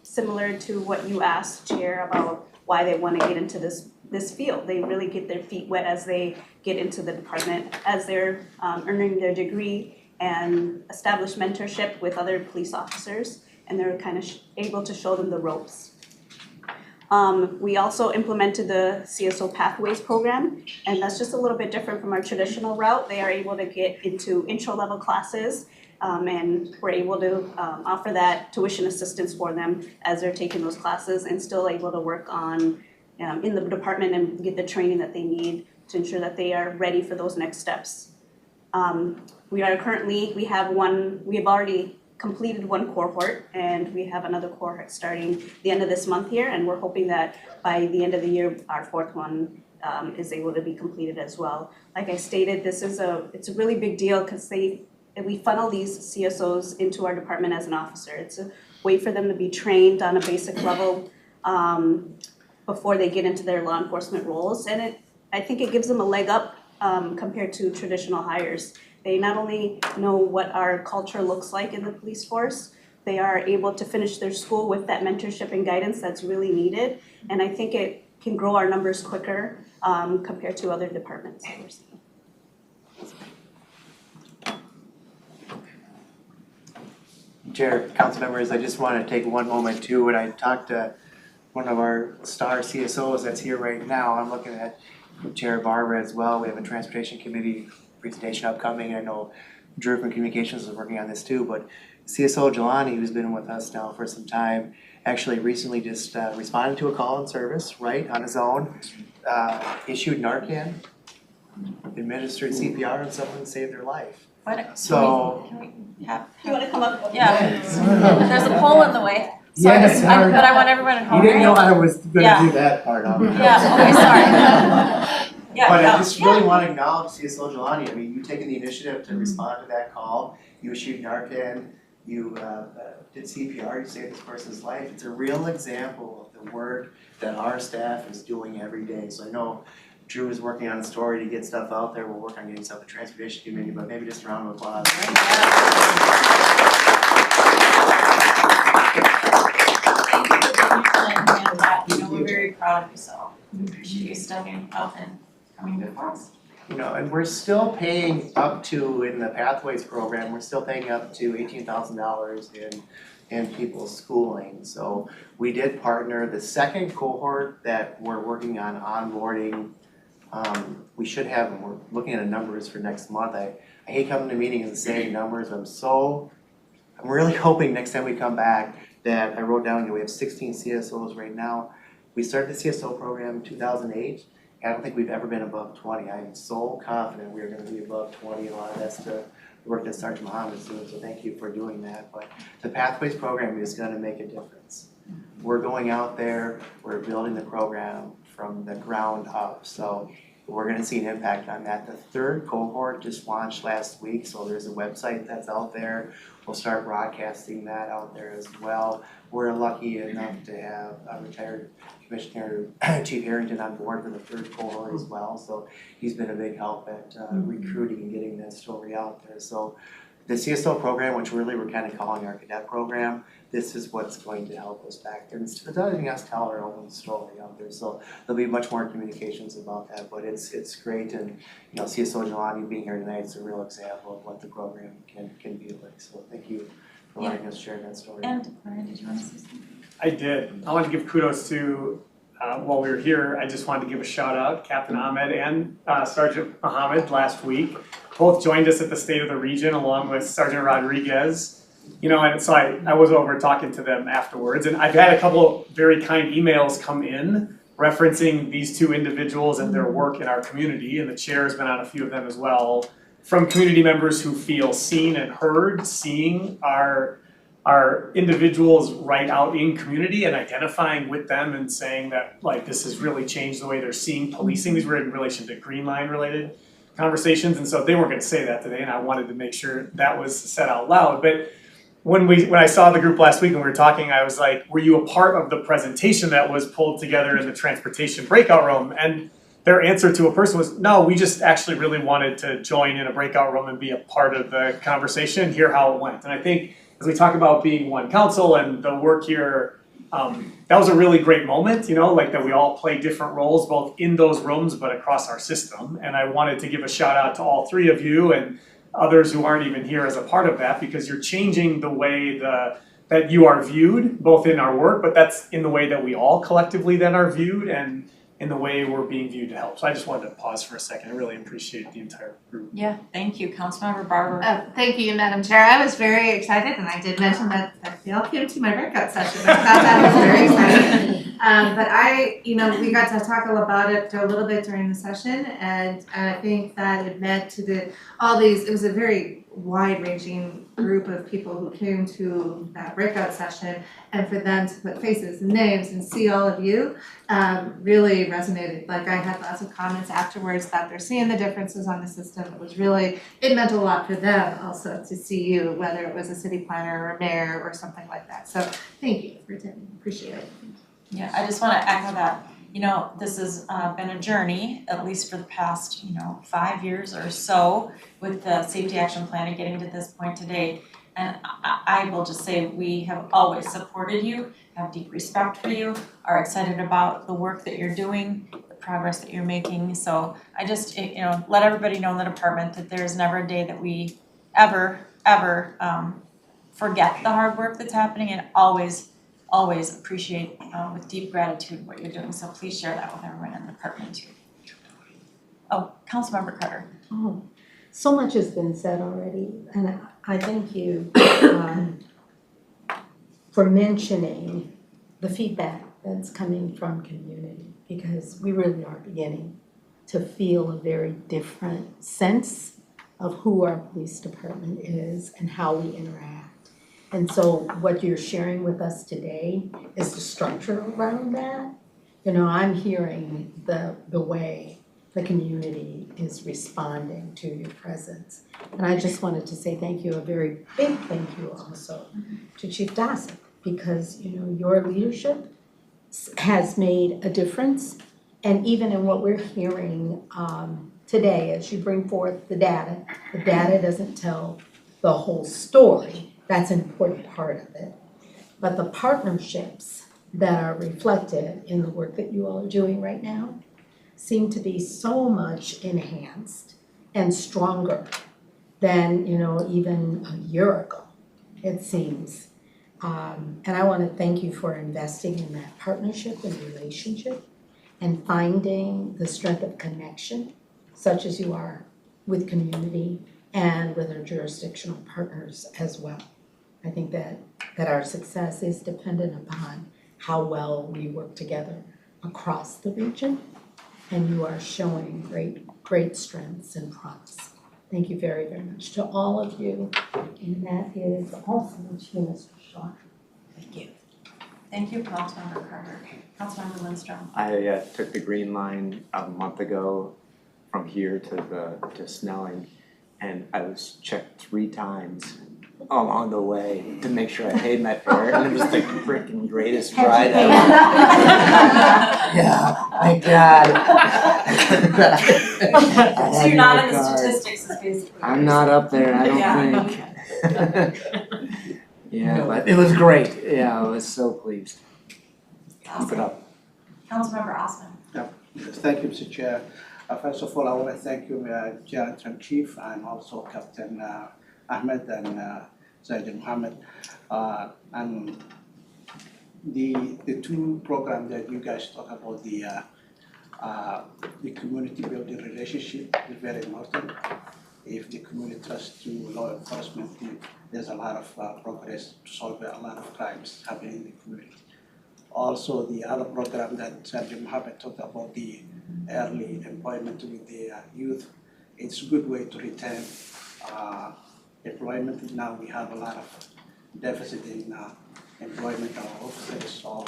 similar to what you asked, Chair, about why they want to get into this field. They really get their feet wet as they get into the department, as they're earning their degree and establish mentorship with other police officers, and they're kind of able to show them the ropes. We also implemented the CSO Pathways program, and that's just a little bit different from our traditional route. They are able to get into intro level classes, and we're able to offer that tuition assistance for them as they're taking those classes, and still able to work on in the department and get the training that they need to ensure that they are ready for those next steps. We have already completed one cohort, and we have another cohort starting the end of this month here, and we're hoping that by the end of the year, our fourth one is able to be completed as well. Like I stated, it's a really big deal because we funnel these CSOs into our department as an officer. It's a way for them to be trained on a basic level before they get into their law enforcement roles, and I think it gives them a leg up compared to traditional hires. They not only know what our culture looks like in the police force, they are able to finish their school with that mentorship and guidance that's really needed, and I think it can grow our numbers quicker compared to other departments that we're seeing. Chair, council members, I just want to take one moment too, and I talked to one of our star CSOs that's here right now. I'm looking at Chair Barbara as well. We have a transportation committee presentation upcoming. I know Drew from Communications is working on this too, but CSO Jelani, who's been with us now for some time, actually recently just responded to a call in service, right, on his own, issued Narcan, administered CPR on someone and saved their life. So. Can we have? You wanna come up? Yeah. There's a pole in the way. So Yes, but I want everyone at You home. didn't know I was gonna Yeah. do that part of it. Yeah, okay, sorry. Yeah, But I no. just really want to acknowledge CSO Jelani. I mean, you taking the initiative to respond to that call. You issued Narcan, you did CPR, you saved this person's life. It's a real example of the work that our staff is doing every day. So I know Drew is working on a story to get stuff out there. We'll work on getting stuff to the transportation committee, but maybe just a round of applause. Thank you for being here and that, we're very proud of you, so we appreciate you stepping up and coming before us. You know, and we're still paying up to, in the Pathways program, we're still paying up to $18,000 in people's schooling. So we did partner the second cohort that we're working on onboarding. We should have, and we're looking at numbers for next month. I hate coming to meetings and saying numbers. I'm really hoping next time we come back that I wrote down, we have 16 CSOs right now. We started the CSO program in 2008. I don't think we've ever been above 20. I am so confident we are going to be above 20. A lot of that's the work that Sergeant Mohammed is doing, so thank you for doing that. But the Pathways program is going to make a difference. We're going out there, we're building the program from the ground up, so we're going to see an impact on that. The third cohort just launched last week, so there's a website that's out there. We'll start broadcasting that out there as well. We're lucky enough to have a retired Commissioner Chief Harrington on board for the third cohort as well. So he's been a big help at recruiting and getting that story out there. So the CSO program, which really we're kind of calling our cadet program, this is what's going to help us back there. And if anything else, tell our own story out there. So there'll be much more communications about that, but it's great. And CSO Jelani being here tonight is a real example of what the program can be like. So thank you for letting us share that story. And Brian, did you want to say something? I did. I want to give kudos to, while we were here, I just wanted to give a shout out, Captain Ahmed and Sergeant Mohammed last week. both joined us at the State of the Region along with Sergeant Rodriguez. You know, and so I was over talking to them afterwards, and I've had a couple of very kind emails come in referencing these two individuals and their work in our community, and the chair has been on a few of them as well, from community members who feel seen and heard, seeing our individuals right out in community and identifying with them and saying that like this has really changed the way they're seeing policing. These were in relation to Green Line related conversations, and so they weren't gonna say that today, and I wanted to make sure that was said out loud. But when I saw the group last week and we were talking, I was like, were you a part of the presentation that was pulled together in the transportation breakout room? And their answer to a person was, no, we just actually really wanted to join in a breakout room and be a part of the conversation, hear how it went. And I think as we talk about being one council and the work here, that was a really great moment, you know, like that we all play different roles both in those rooms but across our system. And I wanted to give a shout out to all three of you and others who aren't even here as a part of that, because you're changing the way that you are viewed, both in our work, but that's in the way that we all collectively then are viewed and in the way we're being viewed to help. So I just wanted to pause for a second. I really appreciate the entire group. Yeah, thank you, Councilmember Barber. Thank you, Madam Chair. I was very excited, and I did mention that they all came to my breakout session. I thought that was very exciting. But we got to talk about it a little bit during the session, and I think that it meant to it was a very wide-ranging group of people who came to that breakout session, and for them to put faces and names and see all of you really resonated. Like I had lots of comments afterwards that they're seeing the differences on the system. It meant a lot for them also to see you, whether it was a city planner or a mayor or something like that. So thank you for attending, appreciate it. Yeah, I just wanna echo that. You know, this has been a journey, at least for the past, 5 years or so, with the safety action plan and getting to this point today. And I will just say, we have always supported you, have deep respect for you, are excited about the work that you're doing, the progress that you're making. So I just, let everybody know in the department that there's never a day that we ever forget the hard work that's happening, and always appreciate with deep gratitude what you're doing. So please share that with everyone in the department too. Oh, Councilmember Carter. Oh, so much has been said already, and I thank you for mentioning the feedback that's coming from community, because we really are beginning to feel a very different sense of who our police department is and how we interact. And so what you're sharing with us today is the structure around that. I'm hearing the way the community is responding to your presence. And I just wanted to say thank you, a very big thank you also to Chief Dossett, because your leadership has made a difference. And even in what we're hearing today, as you bring forth the data doesn't tell the whole story. That's an important part of it. But the partnerships that are reflected in the work that you all are doing right now seem to be so much enhanced and stronger than, even a year ago, it seems. And I want to thank you for investing in that partnership and relationship and finding the strength of connection, such as you are with community and with our jurisdictional partners as well. I think that our success is dependent upon how well we work together across the region, and you are showing great strengths and promise. Thank you very, very much to all of you, and that is also to Mr. Shaw. Thank you. Thank you, Councilmember Carter. Councilmember Lindstrom. I took the Green Line a month ago from here to Snelling, and I was checked 3 times along the way to make sure I paid my fare, and it was the freaking greatest ride ever. Yeah, my God. So you're not in the statistics, is basically. I'm not up there, I don't think. Yeah, but it was great. Yeah, I was so pleased. Keep it up. Councilmember Osman. Thank you, Mr. Chair. First of all, I want to thank you, General Chief, and also Captain Ahmed and Sergeant Mohammed. And the 2 programs that you guys talk about, the community building relationship is very important. if the community trusts to law enforcement, there's a lot of progress to solve a lot of crimes happening in the community. Also, the other program that Sergeant Mohammed talked about, the early employment with the youth, it's a good way to retain employment. Now we have a lot of deficit in employment of officers, so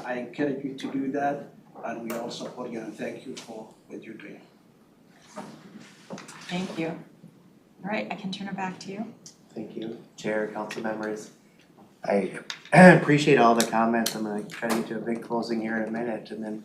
I encourage you to do that, and we all support you and thank you for what you're doing. Thank you. All right, I can turn it back to you. Thank you, Chair, council members. I appreciate all the comments. I'm gonna try to get to a big closing here in a minute and then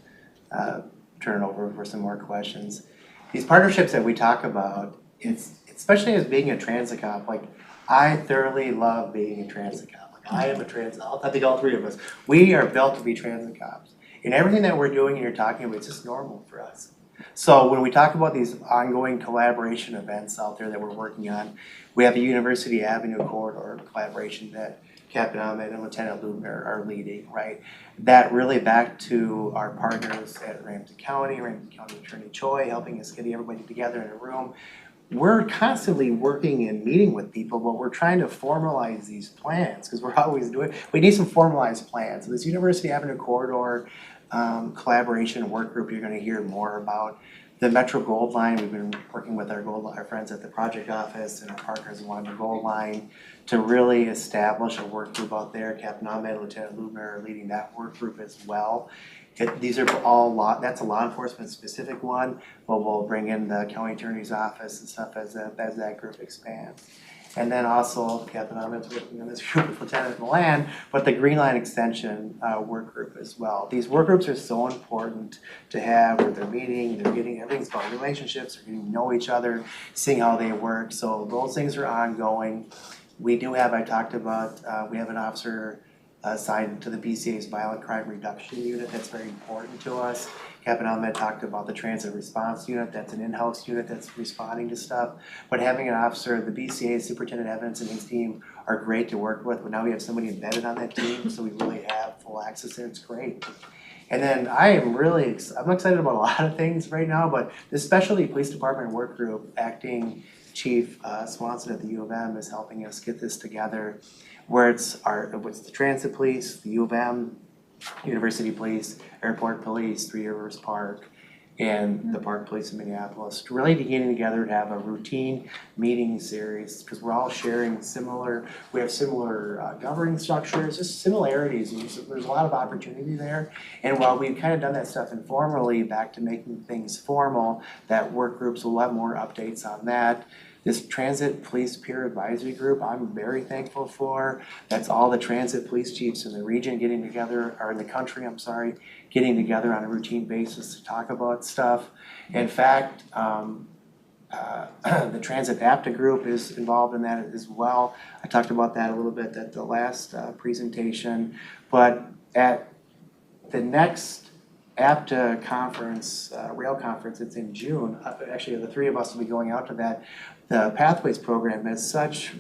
turn it over for some more questions. These partnerships that we talk about, it's especially as being a transit cop, like I thoroughly love being a transit cop. Like I am a transit, I think all three of us, we are built to be transit cops. And everything that we're doing and you're talking about, it's just normal for us. So when we talk about these ongoing collaboration events out there that we're working on, we have the University Avenue Corridor collaboration that Captain Ahmed and Lieutenant Lubner are leading, right? That really back to our partners at Ramsey County Attorney Choi, helping us get everybody together in a room. We're constantly working and meeting with people, but we're trying to formalize these plans because we're always doing, we need some formalized plans. So this University Avenue Corridor collaboration work group you're gonna hear more about. The Metro Gold Line, we've been working with our friends at the project office and our partners along the Gold Line to really establish a work group out there. Captain Ahmed and Lieutenant Lubner are leading that work group as well. These are all that's a law enforcement specific one, but we'll bring in the county attorney's office and stuff as that group expands. And then also Captain Ahmed's working on this group with Lieutenant Milan, but the Green Line Extension work group as well. These work groups are so important to have where they're meeting, they're getting, everything's about relationships, they're getting to know each other, seeing how they work. So those things are ongoing. We do have, I talked about, we have an officer assigned to the BCA's Violent Crime Reduction Unit. That's very important to us. Captain Ahmed talked about the Transit Response Unit. That's an in-house unit that's responding to stuff. But having an officer, the BCA, Superintendent Evans and his team are great to work with. But now we have somebody embedded on that team, so we really have full access there. It's great. And then I'm excited about a lot of things right now, but the Specialty Police Department work group, acting Chief Swanson at the U of M is helping us get this together, where it's the Transit Police, the U of M, University Police, Airport Police, Three Rivers Park, and the Park Police in Minneapolis, really getting together to have a routine meeting series, because we're all sharing we have similar governing structures, just similarities, and there's a lot of opportunity there. And while we've kind of done that stuff informally, back to making things formal, that work groups will have more updates on that. This Transit Police Peer Advisory Group, I'm very thankful for. That's all the transit police chiefs in the region getting together, or in the country, I'm sorry, getting together on a routine basis to talk about stuff. In fact, the Transit APTA group is involved in that as well. I talked about that a little bit at the last presentation. But at the next APTA conference, rail conference, it's in June. Actually, the three of us will be going out to that. The Pathways program has such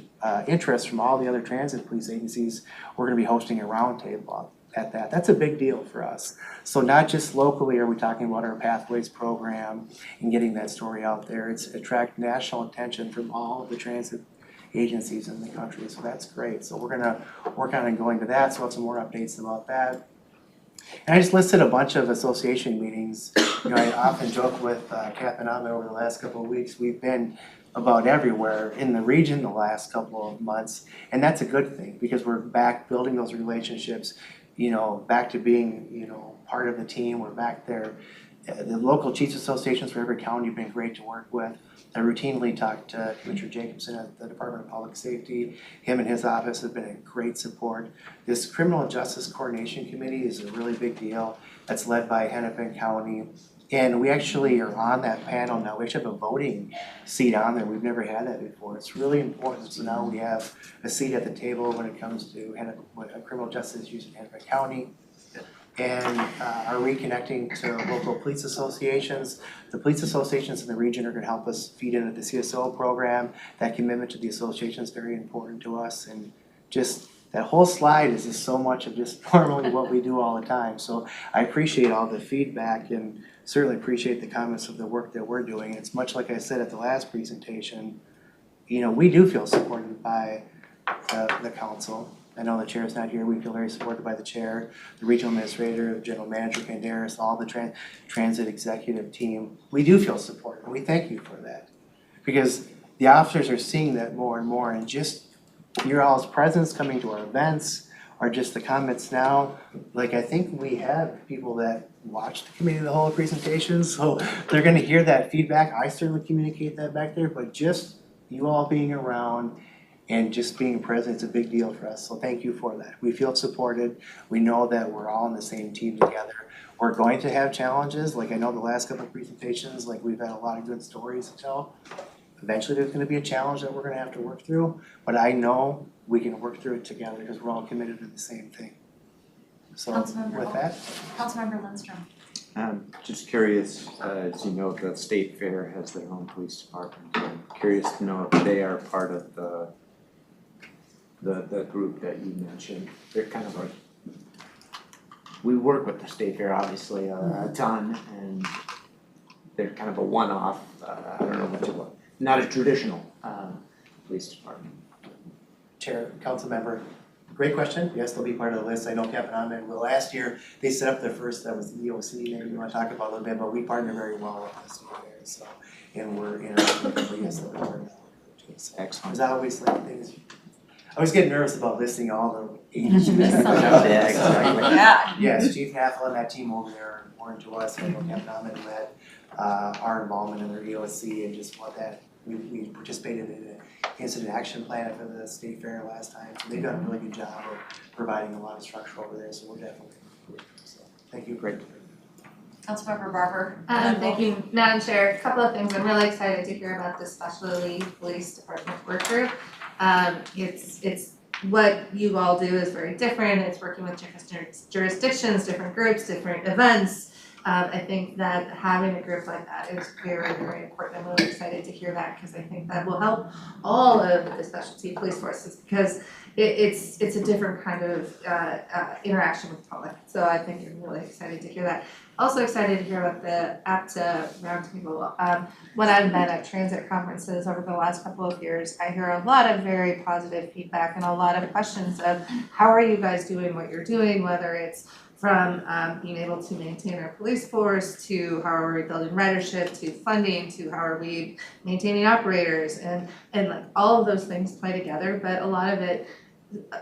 interest from all the other transit police agencies. We're going to be hosting a roundtable at that. That's a big deal for us. So not just locally are we talking about our Pathways program and getting that story out there. It's attract national attention from all of the transit agencies in the country. So that's great. So we're going to work on going to that. So we'll have some more updates about that. And I just listed a bunch of association meetings. You know, I often joke with Captain Ahmed over the last couple of weeks. We've been about everywhere in the region the last couple of months, and that's a good thing because we're back building those relationships, you know, back to being, you know, part of the team. We're back there. The local chiefs associations for every county have been great to work with. I routinely talk to Commissioner Jacobson at the Department of Public Safety. Him and his office have been a great support. This Criminal Justice Coordination Committee is a really big deal. That's led by Hennepin County. And we actually are on that panel now. We actually have a voting seat on there. We've never had that before. It's really important. So now we have a seat at the table when it comes to criminal justice issues in Hennepin County. And are reconnecting to local police associations. The police associations in the region are gonna help us feed into the CSO program. That commitment to the association is very important to us. And just that whole slide is just so much of just normally what we do all the time. So I appreciate all the feedback and certainly appreciate the comments of the work that we're doing. It's much like I said at the last presentation, we do feel supported by the council. I know the chair's not here, we feel very supported by the chair, the regional administrator, the general manager, Candaris, all the transit executive team. We do feel supported, and we thank you for that. Because the officers are seeing that more and more, and just your all's presence coming to our events, or just the comments now, like I think we have people that watch the committee of the whole presentations, so they're gonna hear that feedback. I certainly communicate that back there, but just you all being around and just being present, it's a big deal for us, so thank you for that. We feel supported, we know that we're all on the same team together. We're going to have challenges, like I know the last couple of presentations, like we've had a lot of good stories to tell. Eventually there's gonna be a challenge that we're gonna have to work through, but I know we can work through it together because we're all committed to the same thing. So with that. Councilmember Lindstrom. Just curious, as you know, the state fair has their own police department. I'm curious to know if they are part of the group that you mentioned. They're kind of we work with the state fair obviously a ton, and they're kind of a one-off, I don't know what you want, not a traditional police department. Chair, council member, great question. Yes, they'll be part of the list. I know Captain Ahmed, well, last year they set up their first, that was the EOC, maybe you wanna talk about a little bit, but we partner very well with the state fair, so, and we're interacting with them, but yes, they'll be part of that too. So, excellent. there's always like things, I always get nervous about listing all the agencies. Yeah, exactly. Yeah. Yes, Chief Haffel and that team over there are important to us. I know Captain Ahmed led our involvement in their EOC and just what that, we participated in an incident action plan for the state fair last time. So they've done a really good job of providing a lot of structure over there, so we're definitely, so thank you. Great. Councilmember Barber. Thank you, Madam Chair. A couple of things. I'm really excited to hear about the specialty police department work group. It's what you all do is very different. It's working with different jurisdictions, different groups, different events. I think that having a group like that is very, very important. I'm really excited to hear that because I think that will help all of the specialty police forces because it's a different kind of interaction with the public. So I think I'm really excited to hear that. Also excited to hear about the APTA roundtable. When I've been at transit conferences over the last couple of years, I hear a lot of very positive feedback and a lot of questions of how are you guys doing what you're doing, whether it's from being able to maintain our police force to how are we building ridership to funding to how are we maintaining operators and like all of those things play together, but a lot of it,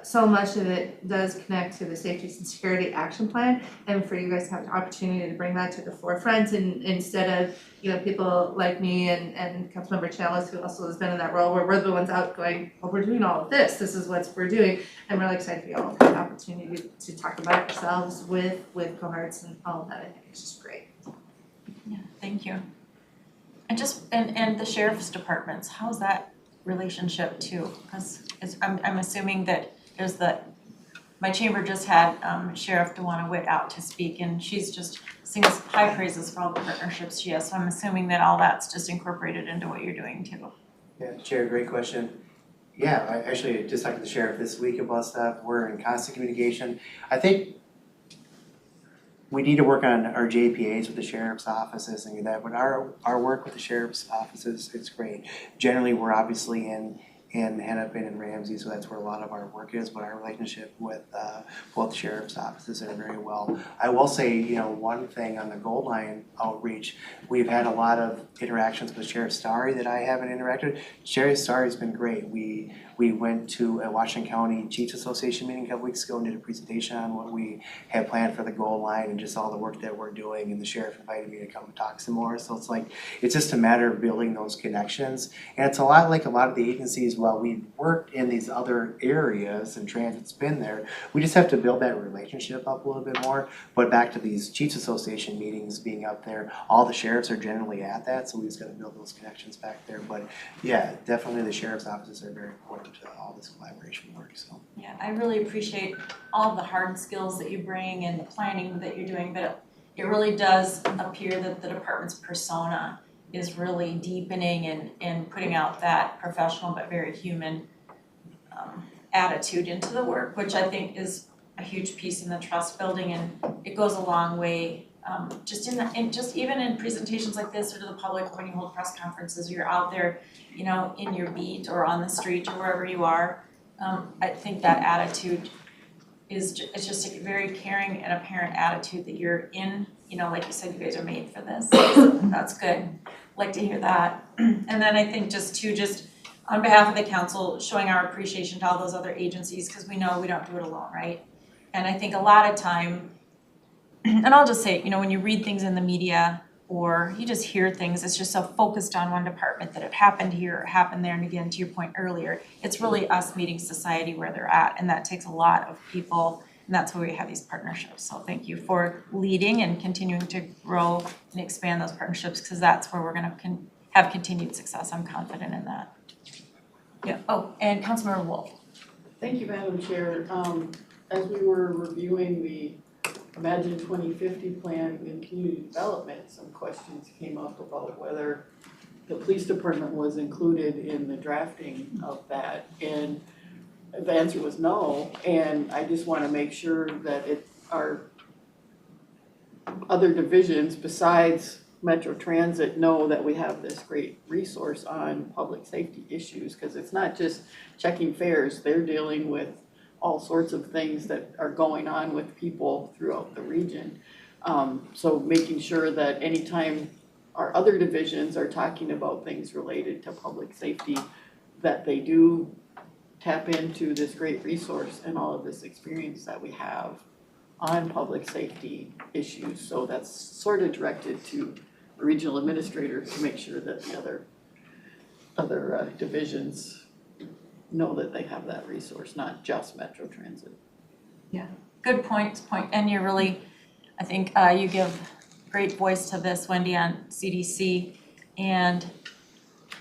so much of it does connect to the safety and security action plan, and for you guys to have the opportunity to bring that to the forefront and instead of people like me and Councilmember Chalice, who also has been in that role where we're the ones out going, well, we're doing all of this is what we're doing. I'm really excited for you all to have the opportunity to talk about it yourselves with cohorts and all of that. I think it's just great. Yeah, thank you. And just and the sheriff's departments, how's that relationship too? Because I'm assuming that there's my chamber just had Sheriff Dewana Witt out to speak, and she's just sings high praises for all the partnerships she has. So I'm assuming that all that's just incorporated into what you're doing too. Yeah, Chair, great question. Yeah, I actually just talked to the sheriff this week about stuff. We're in constant communication. I think we need to work on our JPAs with the sheriff's offices and that, but our work with the sheriff's offices is great. Generally, we're obviously in Hennepin and Ramsey, so that's where a lot of our work is, but our relationship with both sheriff's offices are very well. I will say, one thing on the Gold Line outreach, we've had a lot of interactions with Sheriff Starry that I haven't interacted. Sheriff Starry's been great. We went to a Washington County Chiefs Association meeting a couple weeks ago and did a presentation on what we had planned for the Gold Line and just all the work that we're doing, and the sheriff invited me to come and talk some more. So it's just a matter of building those connections, and it's a lot like a lot of the agencies. While we've worked in these other areas and transit's been there, we just have to build that relationship up a little bit more. But back to these Chiefs Association meetings being up there, all the sheriffs are generally at that, so we just gotta build those connections back there. But yeah, definitely the sheriff's offices are very important to all this collaboration work, so. Yeah, I really appreciate all the hard skills that you bring and the planning that you're doing, but it really does appear that the department's persona is really deepening and putting out that professional but very human attitude into the work, which I think is a huge piece in the trust building, and it goes a long way just just even in presentations like this or to the public, when you hold press conferences, you're out there, you know, in your beat or on the street or wherever you are. I think that attitude it's just a very caring and apparent attitude that you're in, you know, like you said, you guys are made for this. That's good. Like to hear that. And then I think just on behalf of the council, showing our appreciation to all those other agencies, because we know we don't do it alone, right? And I think a lot of time, and I'll just say, you know, when you read things in the media or you just hear things, it's just so focused on one department that it happened here or happened there. And again, to your point earlier, it's really us meeting society where they're at. And that takes a lot of people. And that's why we have these partnerships. So thank you for leading and continuing to grow and expand those partnerships, because that's where we're going to have continued success. I'm confident in that. Yeah. Oh, and Councilmember Wolf. Thank you, Madam Chair. As we were reviewing the Imagine 2050 plan in community development, some questions came up about whether the police department was included in the drafting of that. And the answer was no. And I just want to make sure that our other divisions besides Metro Transit know that we have this great resource on public safety issues, because it's not just checking fares. They're dealing with all sorts of things that are going on with people throughout the region. So making sure that anytime our other divisions are talking about things related to public safety, that they do tap into this great resource and all of this experience that we have on public safety issues. So that's sort of directed to regional administrators to make sure that the other divisions know that they have that resource, not just Metro Transit. Yeah, good point. And you're really, I think you give great voice to this, Wendy, on CDC. And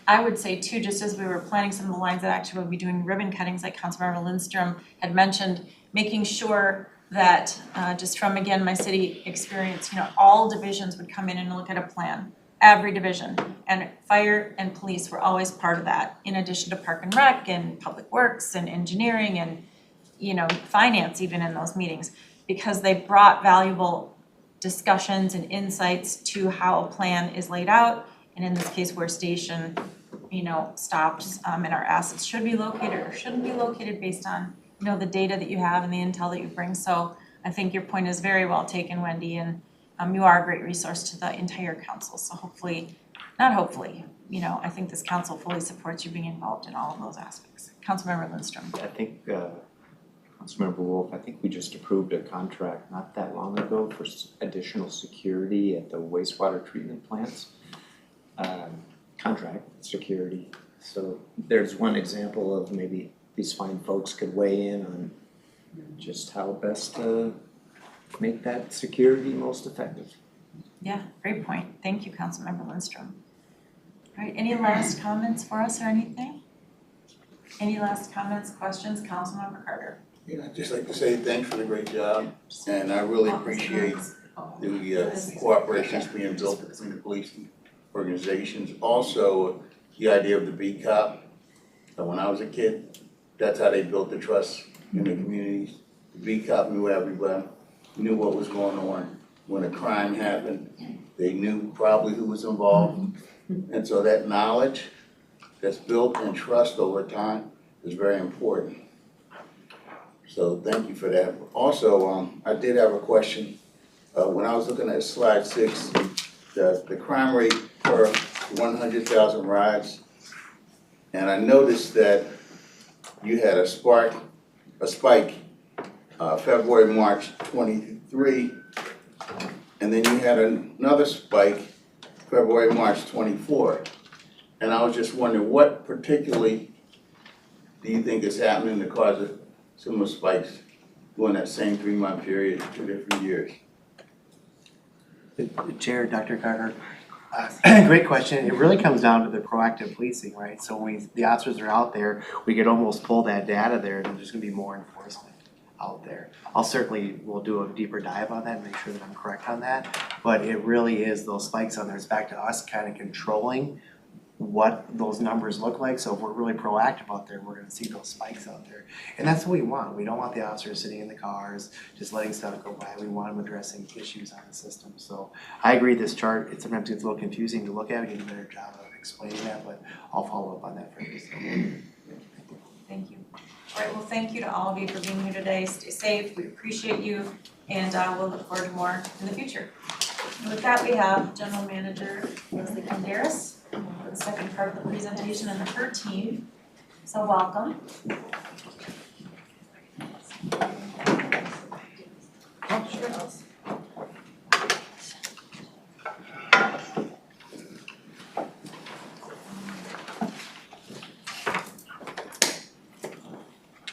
I would say too, just as we were planning some of the lines that actually will be doing ribbon cuttings, like Councilmember Lindstrom had mentioned, making sure that just from, again, my city experience, you know, all divisions would come in and look at a plan. Every division, and fire and police were always part of that, in addition to park and rec and public works and engineering and, you know, finance even in those meetings, because they brought valuable discussions and insights to how a plan is laid out, and in this case where station, you know, stops and our assets should be located or shouldn't be located based on, you know, the data that you have and the intel that you bring. So I think your point is very well taken, Wendy, and you are a great resource to the entire council. So hopefully, not hopefully, you know, I think this council fully supports you being involved in all of those aspects. Councilmember Lindstrom. I think, Councilmember Wolf, I think we just approved a contract not that long ago for additional security at the wastewater treatment plants. Contract security. So there's one example of maybe these fine folks could weigh in on just how best to make that security most effective. Yeah, great point. Thank you, Councilmember Lindstrom. All right, any last comments for us or anything? Any last comments, questions? Councilmember Carter. You know, I'd just like to say thanks for the great job, and I really appreciate the cooperation that's being built between the police organizations. Also, the idea of the beat cop. When I was a kid, that's how they built the trust in the communities. The beat cop knew everybody, knew what was going on. When a crime happened, they knew probably who was involved. And so that knowledge that's built and trust over time is very important. So thank you for that. Also, I did have a question. When I was looking at slide 6, the crime rate per 100,000 rides, and I noticed that you had a spike February, March 23, and then you had another spike February, March 24. And I was just wondering, what particularly do you think is happening to cause similar spikes during that same 3-month period, 2 different years? Chair, Dr. Carter, great question. It really comes down to the proactive policing, right? So when the officers are out there, we could almost pull that data there, and there's gonna be more enforcement out there. We'll do a deeper dive on that and make sure that I'm correct on that. But it really is those spikes on there. It's back to us kind of controlling what those numbers look like. So if we're really proactive out there, we're gonna see those spikes out there. And that's what we want. We don't want the officers sitting in the cars, just letting stuff go by. We want them addressing issues on the system. So I agree, this chart, it sometimes gets a little confusing to look at. We need a better job of explaining that, but I'll follow up on that for you. So. Thank you. All right, well, thank you to all of you for being here today. Stay safe, we appreciate you, and we'll look forward to more in the future. And with that, we have General Manager Leslie Kondaris for the second part of the presentation and her team. So welcome.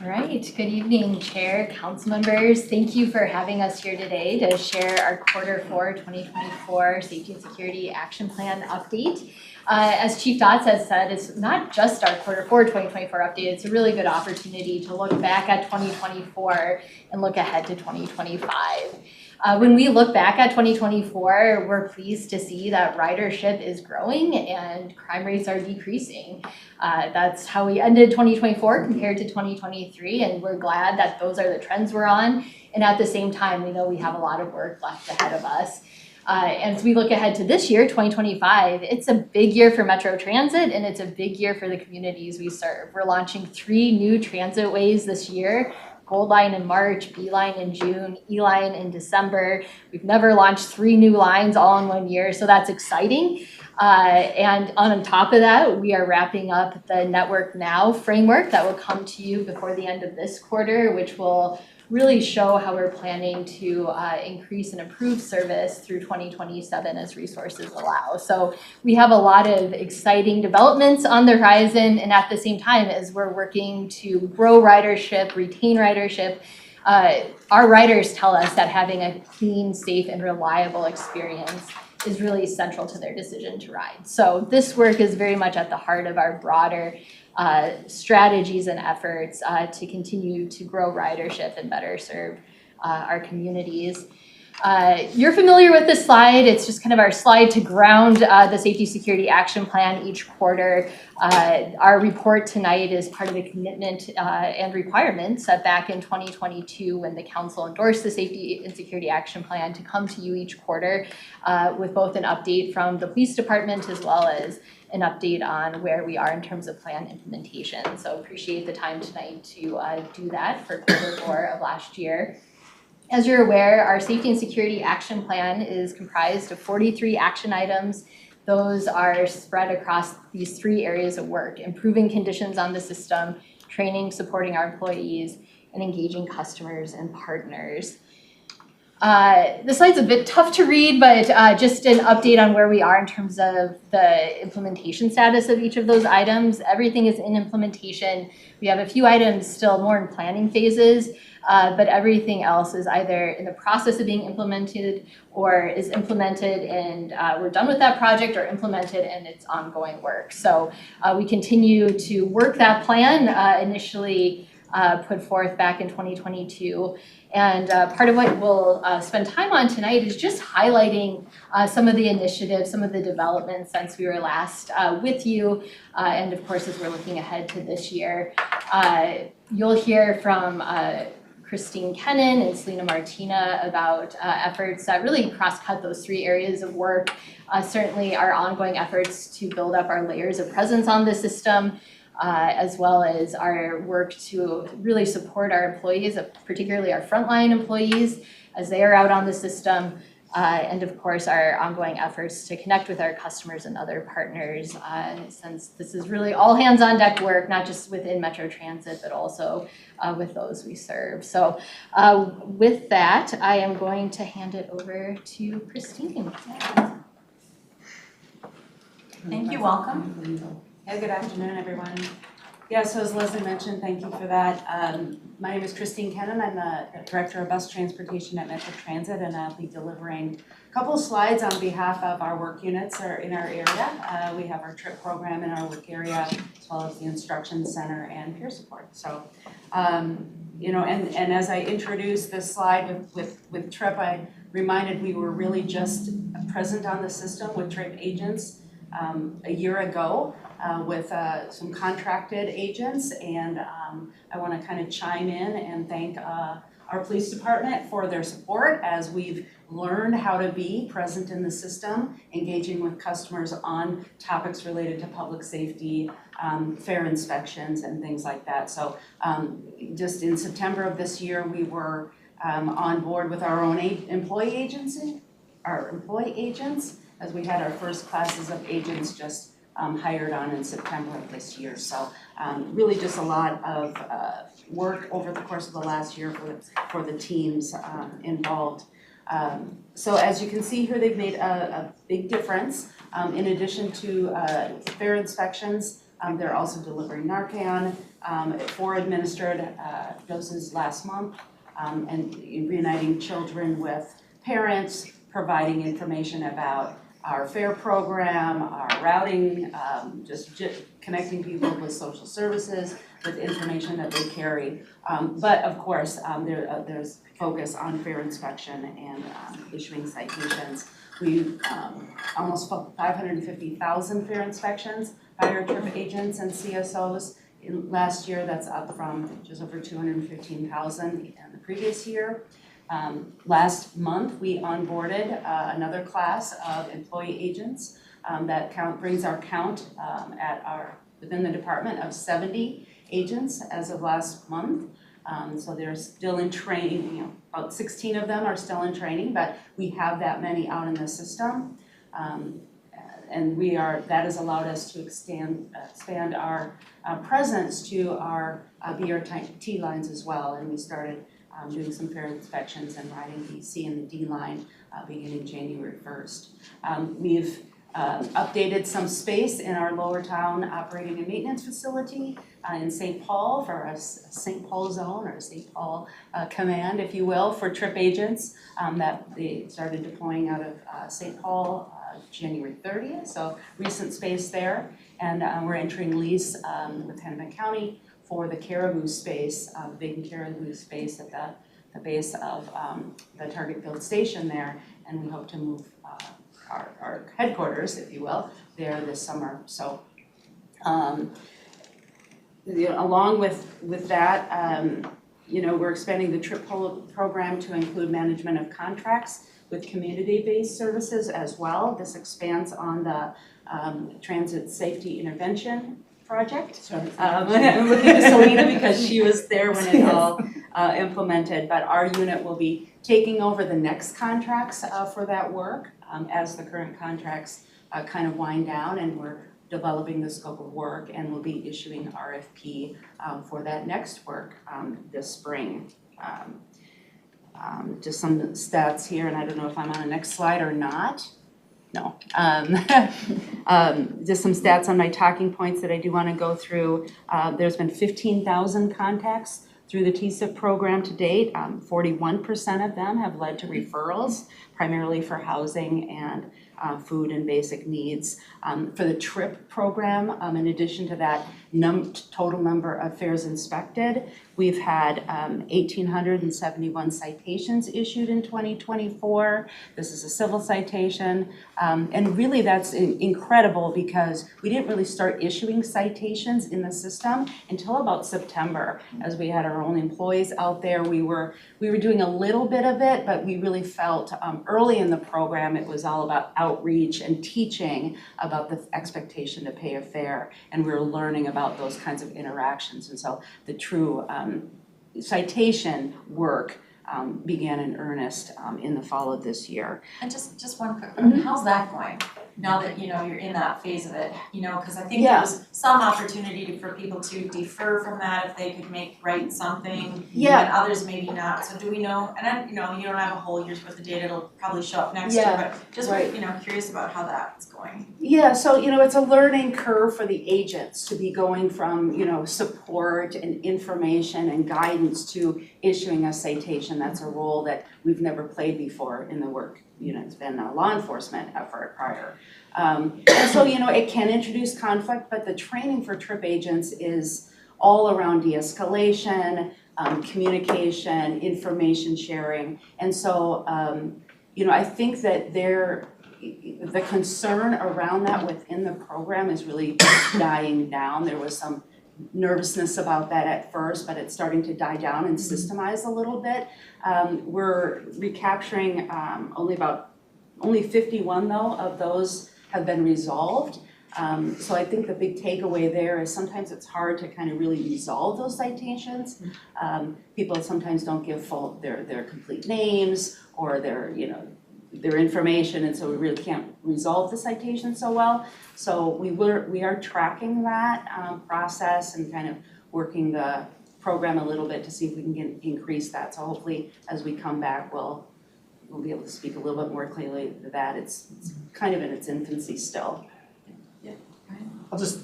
All right, good evening, Chair, council members. Thank you for having us here today to share our Q4 2024 Safety and Security Action Plan update. As Chief Dotz has said, it's not just our Q4 2024 update, it's a really good opportunity to look back at 2024 and look ahead to 2025. When we look back at 2024, we're pleased to see that ridership is growing and crime rates are decreasing. That's how we ended 2024 compared to 2023, and we're glad that those are the trends we're on. And at the same time, we know we have a lot of work left ahead of us. And as we look ahead to this year, 2025, it's a big year for Metro Transit and it's a big year for the communities we serve. We're launching 3 new transit ways this year. Gold Line in March, B Line in June, E Line in December. We've never launched 3 new lines all in 1 year, so that's exciting. And on top of that, we are wrapping up the Network Now framework that will come to you before the end of this quarter, which will really show how we're planning to increase and improve service through 2027 as resources allow. So we have a lot of exciting developments on the horizon, and at the same time as we're working to grow ridership, retain ridership, our riders tell us that having a clean, safe, and reliable experience is really central to their decision to ride. So this work is very much at the heart of our broader strategies and efforts to continue to grow ridership and better serve our communities. You're familiar with this slide. It's just kind of our slide to ground the Safety Security Action Plan each quarter. Our report tonight is part of the commitment and requirements set back in 2022 when the council endorsed the Safety and Security Action Plan to come to you each quarter with both an update from the police department as well as an update on where we are in terms of plan implementation. So appreciate the time tonight to do that for Q4 of last year. As you're aware, our Safety and Security Action Plan is comprised of 43 action items. Those are spread across these 3 areas of work: improving conditions on the system, training, supporting our employees, and engaging customers and partners. The slide's a bit tough to read, but just an update on where we are in terms of the implementation status of each of those items. Everything is in implementation. We have a few items still more in planning phases, but everything else is either in the process of being implemented or is implemented and we're done with that project, or implemented and it's ongoing work. So we continue to work that plan initially put forth back in 2022. And part of what we'll spend time on tonight is just highlighting some of the initiatives, some of the developments since we were last with you. And of course, as we're looking ahead to this year, you'll hear from Christine Kennan and Selena Martina about efforts that really cross-cut those 3 areas of work. Certainly our ongoing efforts to build up our layers of presence on the system, as well as our work to really support our employees, particularly our frontline employees, as they are out on the system. And of course, our ongoing efforts to connect with our customers and other partners, since this is really all hands on deck work, not just within Metro Transit, but also with those we serve. So with that, I am going to hand it over to Christine. Thank you, welcome. Hey, good afternoon, everyone. Yeah, so as Leslie mentioned, thank you for that. My name is Christine Kennan. I'm the Director of Bus Transportation at Metro Transit, and I'll be delivering a couple of slides on behalf of our work units in our area. We have our TRIP program in our work area, as well as the Instruction Center and peer support. So, you know, and as I introduced this slide with TRIP, I reminded we were really just present on the system with TRIP agents a year ago with some contracted agents, and I want to kind of chime in and thank our police department for their support as we've learned how to be present in the system, engaging with customers on topics related to public safety, fair inspections and things like that. So just in September of this year, we were on board with our own employee agents, as we had our first classes of agents just hired on in September of this year. So really just a lot of work over the course of the last year for the teams involved. So as you can see here, they've made a big difference. In addition to fair inspections, they're also delivering Narcan, 4 administered doses last month, and reuniting children with parents, providing information about our FAIR program, our routing, just connecting people with social services, with information that they carry. But of course, there's focus on fair inspection and issuing citations. We almost 550,000 fair inspections by our TRIP agents and CSOs. Last year, that's up from just over 215,000 in the previous year. Last month, we onboarded another class of employee agents that brings our count within the department of 70 agents as of last month. So they're still in training, about 16 of them are still in training, but we have that many out in the system. And that has allowed us to expand our presence to our BRT lines as well. And we started doing some fair inspections and riding the C and the D line beginning January 1st. We've updated some space in our Lower Town operating and maintenance facility in St. Paul for a St. Paul zone or St. Paul command, if you will, for TRIP agents that they started deploying out of St. Paul January 30th, so recent space there. And we're entering lease with Hennepin County for the Caribou space, big Caribou space at the base of the Target Field Station there, and we hope to move our headquarters, if you will, there this summer. So along with that, we're expanding the TRIP program to include management of contracts with community-based services as well. This expands on the Transit Safety Intervention Project. I'm looking to Selena because she was there when it all implemented, but our unit will be taking over the next contracts for that work as the current contracts kind of wind down, and we're developing the scope of work, and we'll be issuing RFP for that next work this spring. Just some stats here, and I don't know if I'm on the next slide or not. No. Just some stats on my talking points that I do want to go through. There's been 15,000 contacts through the TSIP program to date. 41% of them have led to referrals, primarily for housing and food and basic needs. For the TRIP program, in addition to that total number of fares inspected, we've had 1,871 citations issued in 2024. This is a civil citation. And really that's incredible because we didn't really start issuing citations in the system until about September. As we had our own employees out there, we were doing a little bit of it, but we really felt early in the program it was all about outreach and teaching about the expectation to pay a fare, and we were learning about those kinds of interactions. And so the true citation work began in earnest in the fall of this year. And just one quick question, how's that going? Now that you're in that phase of it, because I think there was some opportunity for people to defer from that if they could write something, and others maybe not. So do we know? And then you don't have a whole year's worth of data; it'll probably show up next year. But just curious about how that's going. Yeah, so it's a learning curve for the agents to be going from support and information and guidance to issuing a citation. That's a role that we've never played before in the work. It's been a law enforcement effort prior. And so, it can introduce conflict, but the training for TRIP agents is all around de-escalation, communication, information sharing. And so, I think that the concern around that within the program is really dying down. There was some nervousness about that at first, but it's starting to die down and systemize a little bit. We're recapturing only 51 though of those have been resolved. So I think the big takeaway there is sometimes it's hard to kind of really resolve those citations. People sometimes don't give their complete names or their information, and so we really can't resolve the citation so well. So we are tracking that process and kind of working the program a little bit to see if we can increase that. So hopefully as we come back, we'll be able to speak a little bit more clearly to that. It's kind of in its infancy still.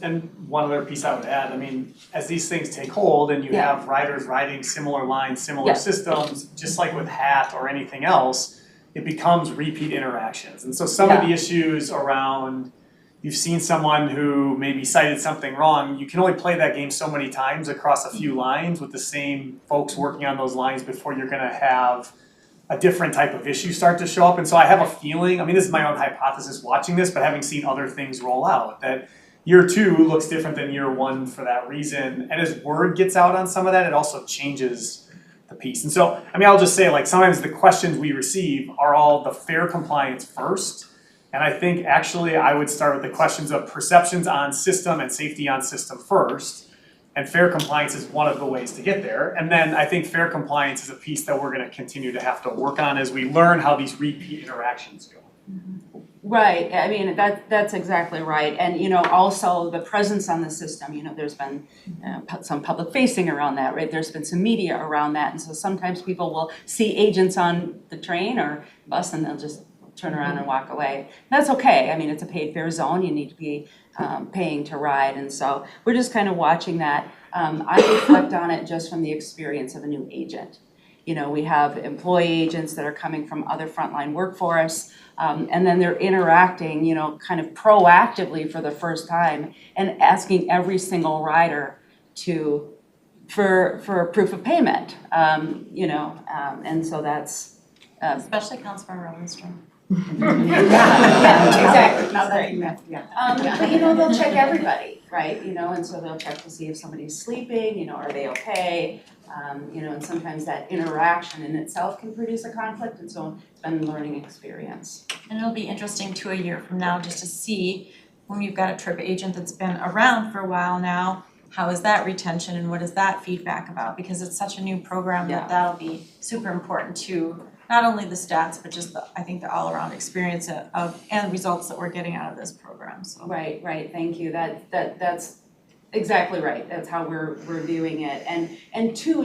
And one other piece I would add, I mean, as these things take hold and you have riders riding similar lines, similar systems, just like with HAT or anything else, it becomes repeat interactions. And so some of the issues around, you've seen someone who maybe cited something wrong, you can only play that game so many times across a few lines with the same folks working on those lines before you're gonna have a different type of issue start to show up. And so I have a feeling, I mean, this is my own hypothesis watching this, but having seen other things roll out, that year 2 looks different than year 1 for that reason. And as word gets out on some of that, it also changes the piece. And so, I mean, I'll just say, like, sometimes the questions we receive are all the fair compliance first. And I think actually I would start with the questions of perceptions on system and safety on system first. And fair compliance is one of the ways to get there. And then I think fair compliance is a piece that we're gonna continue to have to work on as we learn how these repeat interactions go. Right, I mean, that's exactly right. And, also the presence on the system, there's been some public facing around that, right? There's been some media around that. And so sometimes people will see agents on the train or bus and they'll just turn around and walk away. That's okay. I mean, it's a paid fare zone. You need to be paying to ride. And so we're just kind of watching that. I reflect on it just from the experience of a new agent. We have employee agents that are coming from other frontline workforce, and then they're interacting, kind of proactively for the first time and asking every single rider for proof of payment, and so that's. Especially Councilmember Lindstrom. Exactly. But they'll check everybody, right? And so they'll check to see if somebody's sleeping, are they okay? And sometimes that interaction in itself can produce a conflict, and so it's been a learning experience. And it'll be interesting too, a year from now, just to see when you've got a trip agent that's been around for a while now, how is that retention and what is that feedback about? Because it's such a new program that that'll be super important to not only the stats, but just I think the all-around experience and results that we're getting out of this program. So. Right, thank you. That's exactly right. That's how we're viewing it. And two,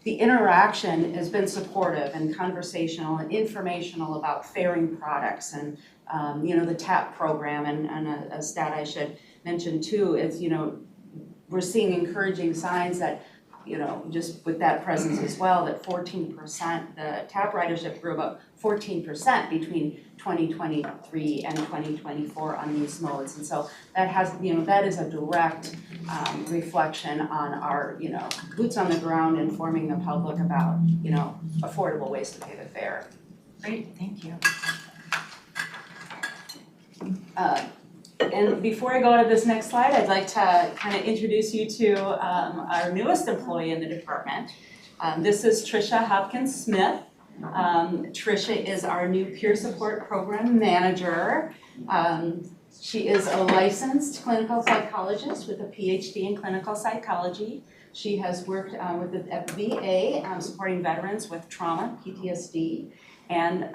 the interaction has been supportive and conversational and informational about fairing products and the TAP program, and a stat I should mention too is we're seeing encouraging signs that just with that presence as well, that 14%, the TAP ridership grew about 14% between 2023 and 2024 on these modes. And so that has, that is a direct reflection on our, boots on the ground, informing the public about, affordable ways to pay the fare. Great, thank you. And before I go to this next slide, I'd like to kind of introduce you to our newest employee in the department. This is Tricia Hopkins-Smith. Tricia is our new peer support program manager. She is a licensed clinical psychologist with a PhD in clinical psychology. She has worked with the VA supporting veterans with trauma, PTSD. And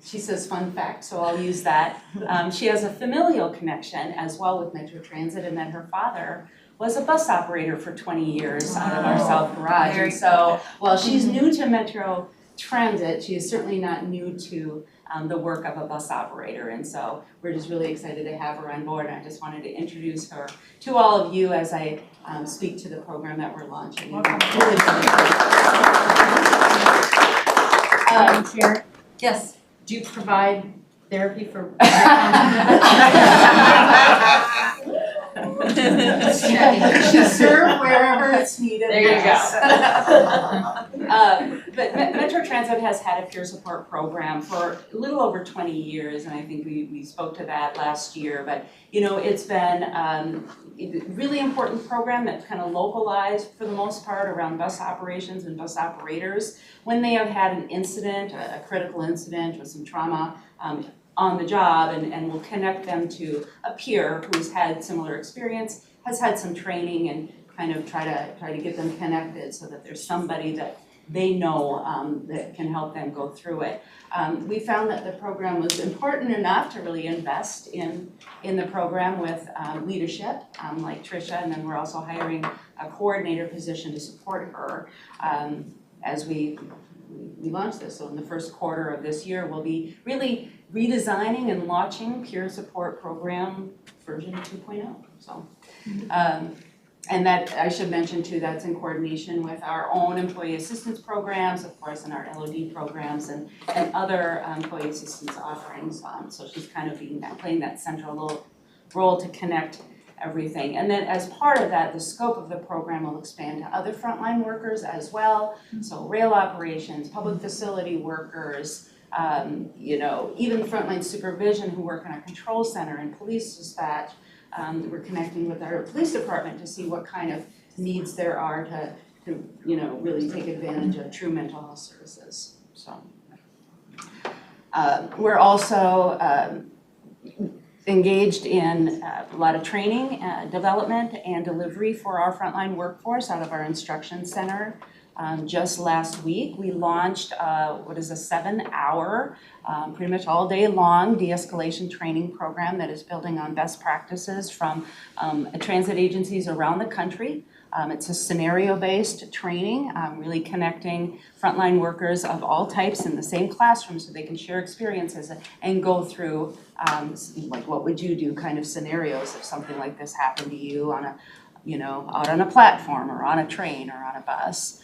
she says fun fact, so I'll use that. She has a familial connection as well with Metro Transit, and that her father was a bus operator for 20 years out of our South Garage. And so while she's new to Metro Transit, she is certainly not new to the work of a bus operator. And so we're just really excited to have her on board. And I just wanted to introduce her to all of you as I speak to the program that we're launching. Chair? Yes. Do you provide therapy for? Serve wherever it's needed. There you go. But Metro Transit has had a peer support program for a little over 20 years, and I think we spoke to that last year. But it's been a really important program that's kind of localized for the most part around bus operations and bus operators when they have had an incident, a critical incident with some trauma on the job, and will connect them to a peer who's had similar experience, has had some training, and kind of try to get them connected so that there's somebody that they know that can help them go through it. We found that the program was important enough to really invest in the program with leadership like Tricia, and then we're also hiring a coordinator position to support her as we launch this. So in the first quarter of this year, we'll be really redesigning and launching peer support program version 2.0. So. And that, I should mention too, that's in coordination with our own employee assistance programs, of course, and our LOD programs and other employee assistance offerings. So she's kind of playing that central role to connect everything. And then as part of that, the scope of the program will expand to other frontline workers as well. So rail operations, public facility workers, even frontline supervision who work in our control center and police dispatch. We're connecting with our police department to see what kind of needs there are to really take advantage of true mental health services. So we're also engaged in a lot of training, development, and delivery for our frontline workforce out of our instruction center. Just last week, we launched a 7-hour, pretty much all day long de-escalation training program that is building on best practices from transit agencies around the country. It's a scenario-based training, really connecting frontline workers of all types in the same classroom so they can share experiences and go through like what would you do kind of scenarios if something like this happened to you on out on a platform or on a train or on a bus.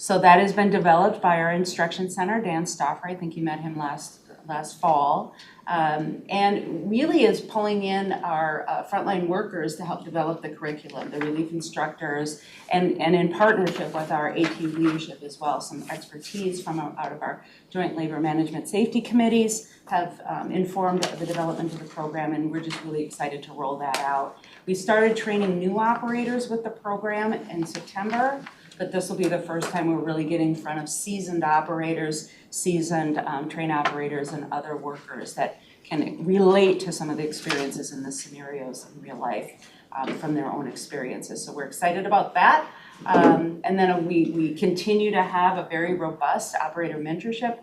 So that has been developed by our instruction center, Dan Stauffer. I think you met him last fall. And really is pulling in our frontline workers to help develop the curriculum, the relief instructors, and in partnership with our AT leadership as well. Some expertise from out of our joint labor management safety committees have informed the development of the program, and we're just really excited to roll that out. We started training new operators with the program in September, but this will be the first time we're really getting in front of seasoned operators, seasoned train operators, and other workers that can relate to some of the experiences in the scenarios in real life from their own experiences. So we're excited about that. And then we continue to have a very robust operator mentorship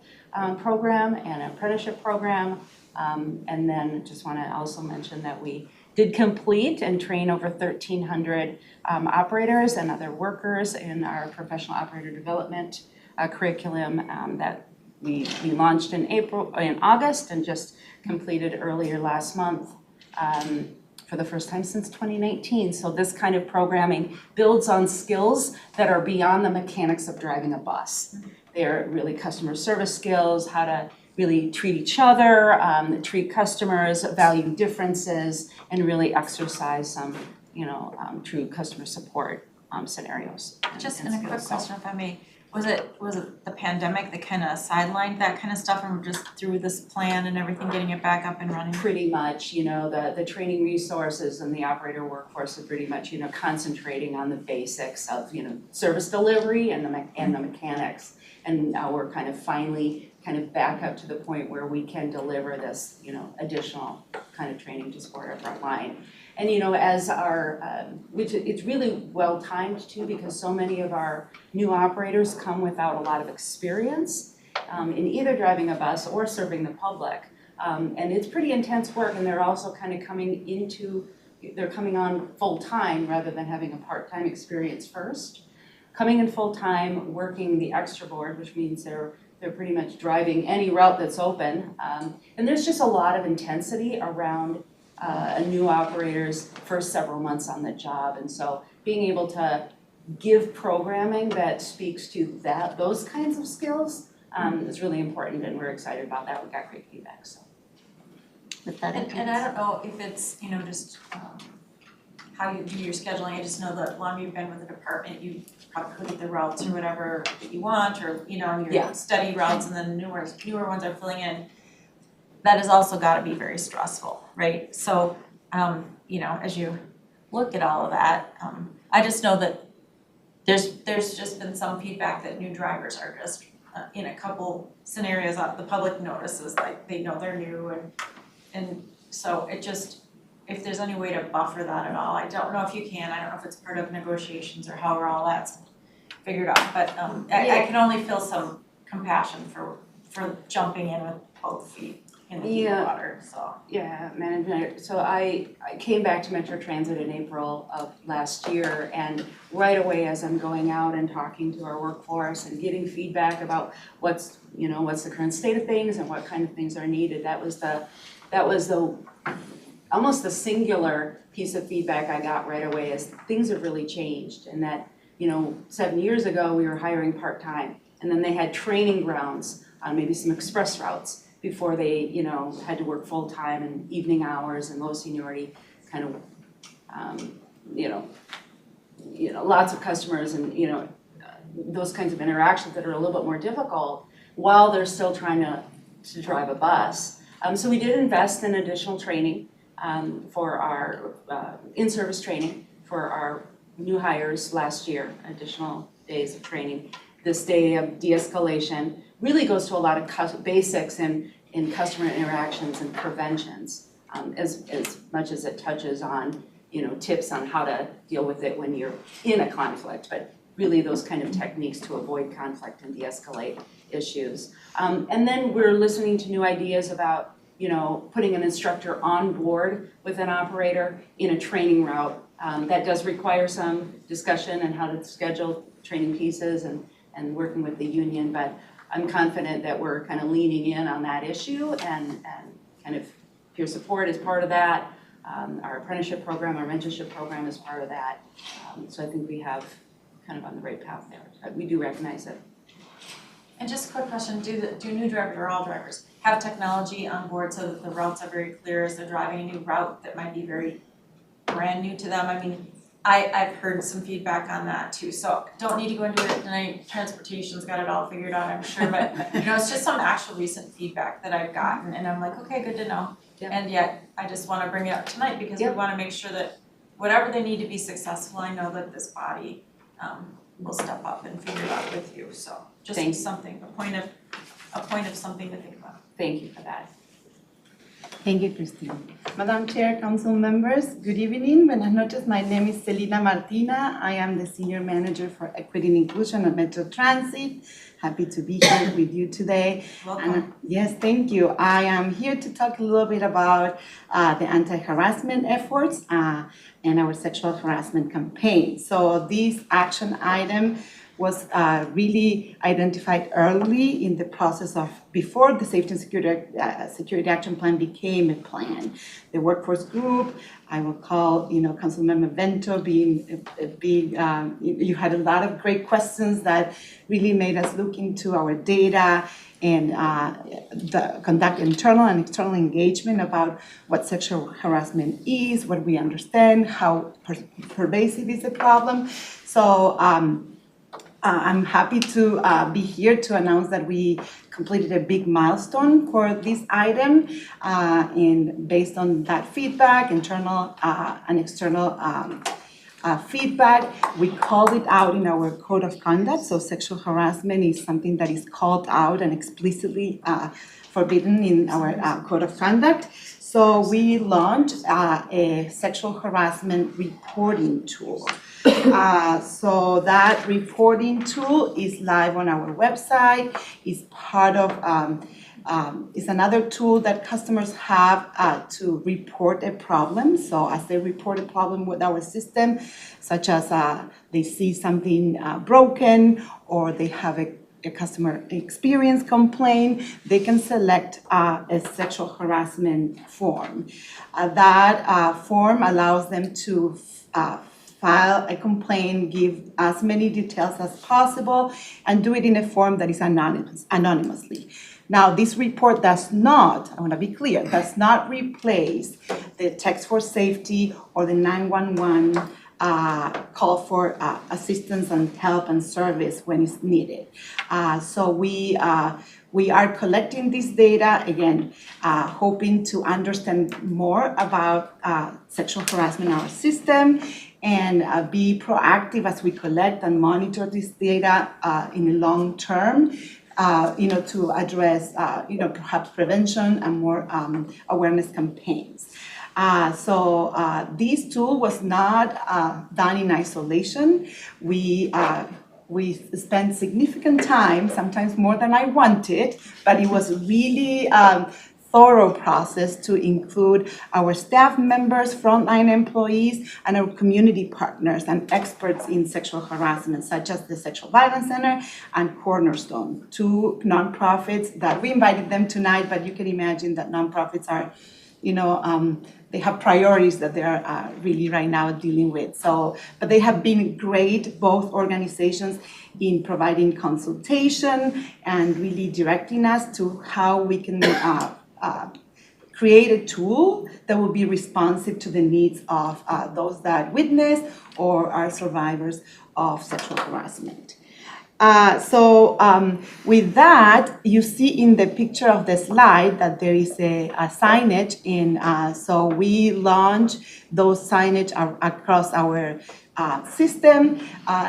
program and apprenticeship program. And then just want to also mention that we did complete and train over 1,300 operators and other workers in our professional operator development curriculum that we launched in August and just completed earlier last month for the first time since 2019. So this kind of programming builds on skills that are beyond the mechanics of driving a bus. They're really customer service skills, how to really treat each other, treat customers, value differences, and really exercise some, true customer support scenarios. Just in a quick question, if I may, was it the pandemic that kind of sidelined that kind of stuff, and we're just through this plan and everything, getting it back up and running? Pretty much, the training resources and the operator workforce are pretty much, concentrating on the basics of, service delivery and the mechanics. And now we're kind of finally back up to the point where we can deliver this, additional kind of training to support our front line. And as our, which it's really well timed too, because so many of our new operators come without a lot of experience in either driving a bus or serving the public. And it's pretty intense work, and they're also kind of they're coming on full time rather than having a part-time experience first. Coming in full time, working the extra board, which means they're pretty much driving any route that's open. And there's just a lot of intensity around a new operator's first several months on the job. And so being able to give programming that speaks to those kinds of skills is really important, and we're excited about that. We got great feedback, so. And I don't know if it's, just how you do your scheduling. I just know that the longer you've been with the department, you probably get the routes or whatever that you want, or, you know, your Yeah. steady routes and then newer ones are filling in. That has also gotta be very stressful, right? So, you know, as you look at all of that, I just know that there's just been some feedback that new drivers are just, in a couple scenarios, the public notices, like, they know they're new and so it just, if there's any way to buffer that at all, I don't know if you can, I don't know if it's part of negotiations or however all that's figured out, but I can only feel some compassion for jumping in with both feet in the deep water, so. Yeah, Manager, so I came back to Metro Transit in April of last year, and right away as I'm going out and talking to our workforce and getting feedback about what's the current state of things and what kind of things are needed, that was the almost the singular piece of feedback I got right away is things have really changed, and that, 7 years ago, we were hiring part-time, and then they had training grounds on maybe some express routes before they, had to work full-time and evening hours and low seniority, kind of, lots of customers and, those kinds of interactions that are a little bit more difficult while they're still trying to drive a bus. So we did invest in additional training for our in-service training for our new hires last year, additional days of training. This day of de-escalation really goes to a lot of basics in customer interactions and preventions, as much as it touches on, tips on how to deal with it when you're in a conflict, but really those kind of techniques to avoid conflict and de-escalate issues. And then we're listening to new ideas about, putting an instructor on board with an operator in a training route. That does require some discussion on how to schedule training pieces and working with the union, but I'm confident that we're kind of leaning in on that issue and kind of peer support is part of that. Our apprenticeship program, our mentorship program is part of that. So I think we have kind of on the right path there. We do recognize it. And just a quick question, do new drivers or all drivers have technology on board so that the routes are very clear as they're driving a new route that might be very brand new to them? I mean, I've heard some feedback on that too, so don't need to go into it tonight. Transportation's got it all figured out, I'm sure, but it's just some actual recent feedback that I've gotten, and I'm like, okay, good to know. Yeah. And yet, I just wanna bring it up tonight because we wanna make sure that whatever they need to be successful, I know that this body will step up and figure it out with you, so just something, a point of something to think about. Thank you for that. Thank you, Christine. Madam Chair, council members, good evening. Buenas noches. My name is Celina Martina. I am the Senior Manager for Equity and Inclusion at Metro Transit. Happy to be here with you today. Welcome. And, yes, thank you. I am here to talk a little bit about the anti-harassment efforts and our sexual harassment campaign. So this action item was really identified early in the process of before the Safety and Security Action Plan became a plan. The workforce group, I will call, Councilmember Vento being a big, you had a lot of great questions that really made us look into our data and conduct internal and external engagement about what sexual harassment is, what we understand, how pervasive is the problem. So I'm happy to be here to announce that we completed a big milestone for this item, and based on that feedback, internal and external feedback, we called it out in our code of conduct. So sexual harassment is something that is called out and explicitly forbidden in our code of conduct. So we launched a sexual harassment reporting tool. So that reporting tool is live on our website. It's part of, it's another tool that customers have to report a problem. So as they report a problem with our system, such as they see something broken or they have a customer experience complaint, they can select a sexual harassment form. That form allows them to file a complaint, give as many details as possible, and do it in a form that is anonymously. Now, this report does not, I want to be clear, does not replace the text for safety or the 911 call for assistance and help and service when it's needed. So we are collecting this data, again, hoping to understand more about sexual harassment in our system and be proactive as we collect and monitor this data in the long term. To address, perhaps prevention and more awareness campaigns. So this tool was not done in isolation. We spent significant time, sometimes more than I wanted, but it was really thorough process to include our staff members, frontline employees, and our community partners and experts in sexual harassment, such as the Sexual Violence Center and Cornerstone, two nonprofits that we invited them tonight, but you can imagine that nonprofits are, they have priorities that they are really right now dealing with. So, but they have been great, both organizations, in providing consultation and really directing us to how we can create a tool that will be responsive to the needs of those that witness or are survivors of sexual harassment. With that, you see in the picture of the slide that there is a signage in, so we launch those signage across our system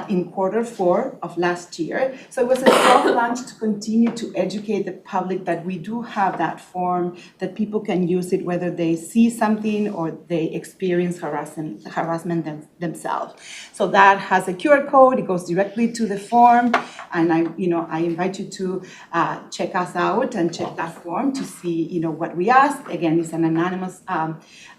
in Q4 of last year. So it was a soft launch to continue to educate the public that we do have that form, that people can use it whether they see something or they experience harassment themselves. So that has a QR code, it goes directly to the form, and I invite you to check us out and check that form to see what we ask. Again, it's an anonymous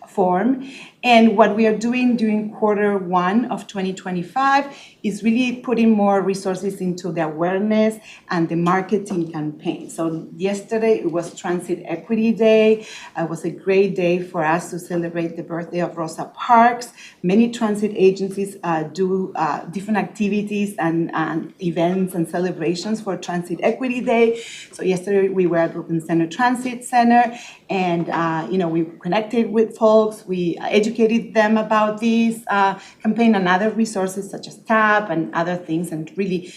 form. And what we are doing during Q1 of 2025 is really putting more resources into the awareness and the marketing campaign. So yesterday it was Transit Equity Day. It was a great day for us to celebrate the birthday of Rosa Parks. Many transit agencies do different activities and events and celebrations for Transit Equity Day. So yesterday we were at Brooklyn Center Transit Center, and we connected with folks. We educated them about this campaign and other resources such as TAP and other things, and really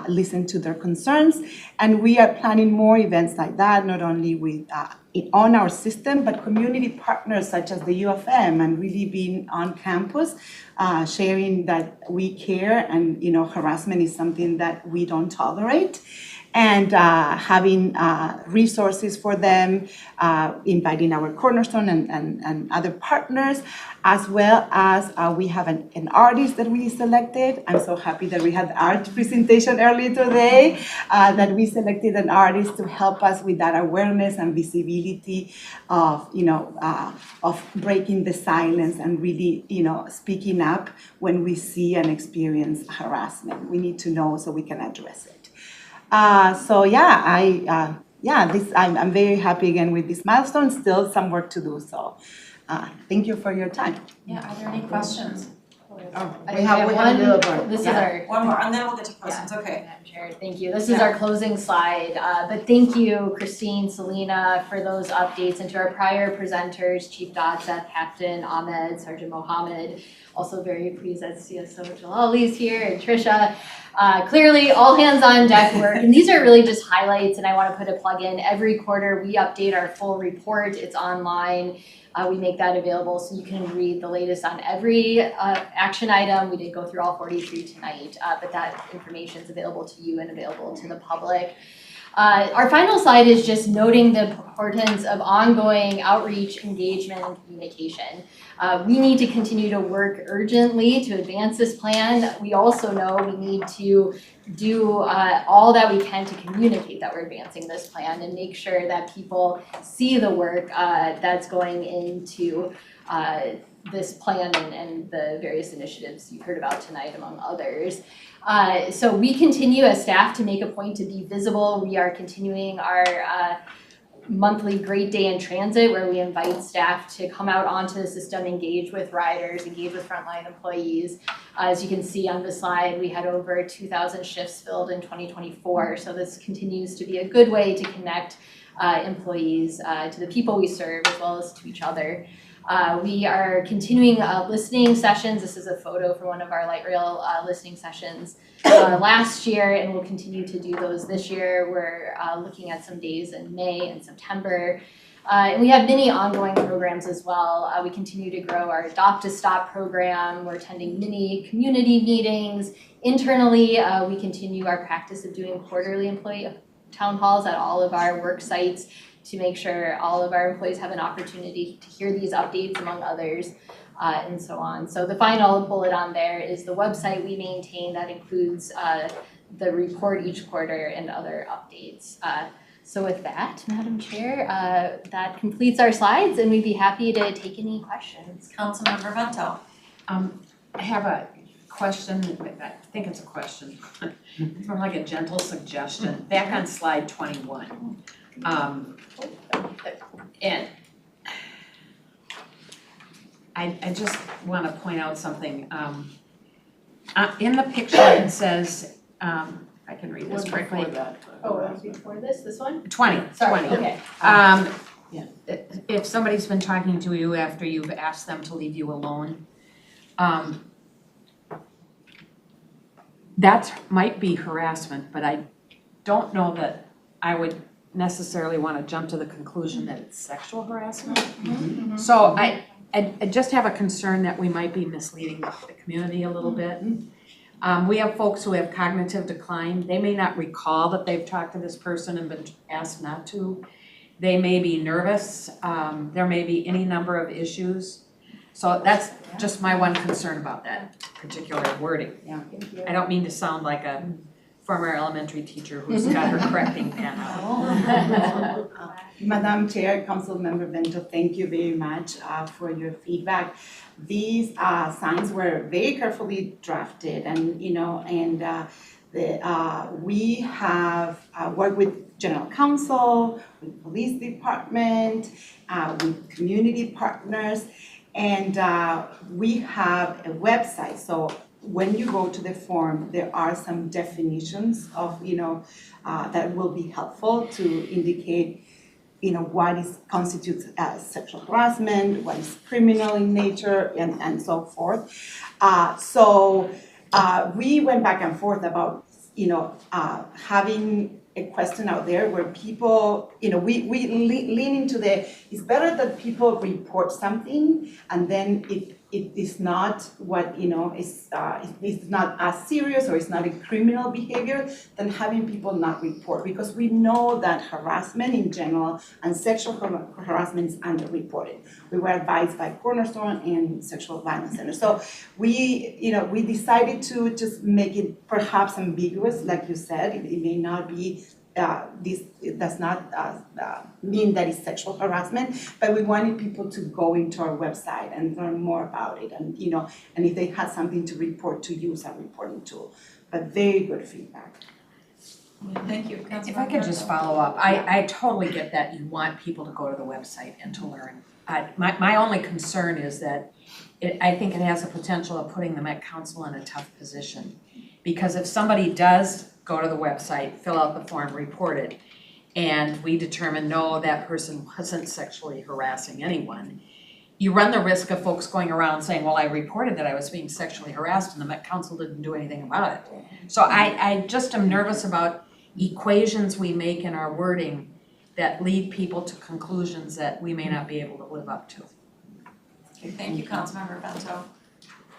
listen to their concerns. And we are planning more events like that, not only with on our system, but community partners such as the U of M, and really being on campus, sharing that we care and harassment is something that we don't tolerate. And having resources for them, inviting our Cornerstone and other partners, as well as we have an artist that we selected. I'm so happy that we had art presentation earlier today, that we selected an artist to help us with that awareness and visibility of, of breaking the silence and really, speaking up when we see and experience harassment. We need to know so we can address it. I'm very happy again with this milestone. Still some work to do. So, thank you for your time. Yeah, are there any questions? We have a little more. This is our one more, and then we'll get to questions. Okay. Madam Chair, thank you. This is our closing slide. But thank you, Christine, Selena, for those updates, and to our prior presenters, Chief Dotseth, Captain Ahmed, Sergeant Mohammed. Also very pleased that CSO Jalali's here, and Trisha. Clearly, all hands on deck work, and these are really just highlights, and I want to put a plug in. Every quarter, we update our full report. It's online. We make that available so you can read the latest on every action item. We did go through all 43 tonight, but that information is available to you and available to the public. Our final slide is just noting the importance of ongoing outreach, engagement, and communication. We need to continue to work urgently to advance this plan. We also know we need to do all that we can to communicate that we're advancing this plan and make sure that people see the work that's going into this plan and the various initiatives you've heard about tonight, among others. So we continue as staff to make a point to be visible. We are continuing our monthly Great Day in Transit, where we invite staff to come out onto the system, engage with riders, engage with frontline employees. As you can see on the slide, we had over 2,000 shifts filled in 2024, so this continues to be a good way to connect employees to the people we serve as well as to each other. We are continuing listening sessions. This is a photo from one of our light rail listening sessions last year, and we'll continue to do those this year. We're looking at some days in May and September. And we have many ongoing programs as well. We continue to grow our Adopt to Stop program. We're attending many community meetings. Internally, we continue our practice of doing quarterly employee town halls at all of our work sites to make sure all of our employees have an opportunity to hear these updates, among others, and so on. So the final bullet on there is the website we maintain that includes the report each quarter and other updates. So with that, Madam Chair, that completes our slides, and we'd be happy to take any questions. Councilmember Vento. I have a question, I think it's a question, it's more like a gentle suggestion. Back on slide 21. And I just want to point out something. In the picture it says, I can read this correctly. Before this one? 20. Sorry, okay. If somebody's been talking to you after you've asked them to leave you alone, that might be harassment, but I don't know that I would necessarily want to jump to the conclusion that it's sexual harassment. So I just have a concern that we might be misleading the community a little bit. We have folks who have cognitive decline. They may not recall that they've talked to this person and been asked not to. They may be nervous. There may be any number of issues. So that's just my one concern about that particular wording. Yeah. I don't mean to sound like a former elementary teacher who's got her correcting pen out. Madam Chair, Councilmember Vento, thank you very much for your feedback. These signs were very carefully drafted, and we have worked with General Counsel, with Police Department, with community partners, and we have a website. So when you go to the form, there are some definitions of, that will be helpful to indicate, what constitutes sexual harassment, what is criminal in nature, and so forth. So we went back and forth about, having a question out there where people, we lean into it's better that people report something and then it is not what, it's not as serious or it's not a criminal behavior than having people not report, because we know that harassment in general and sexual harassment is underreported. We were advised by Cornerstone and Sexual Violence Center. So we decided to just make it perhaps ambiguous, like you said. It may not be it does not mean that it's sexual harassment, but we wanted people to go into our website and learn more about it, and and if they had something to report, to use our reporting tool. But very good feedback. Thank you. If I could just follow up, I totally get that you want people to go to the website and to learn. My only concern is that I think it has the potential of putting the Met Council in a tough position. Because if somebody does go to the website, fill out the form, report it, and we determine, no, that person wasn't sexually harassing anyone, you run the risk of folks going around saying, well, I reported that I was being sexually harassed and the Met Council didn't do anything about it. So I just am nervous about equations we make in our wording that lead people to conclusions that we may not be able to live up to. Okay, thank you, Councilmember Vento.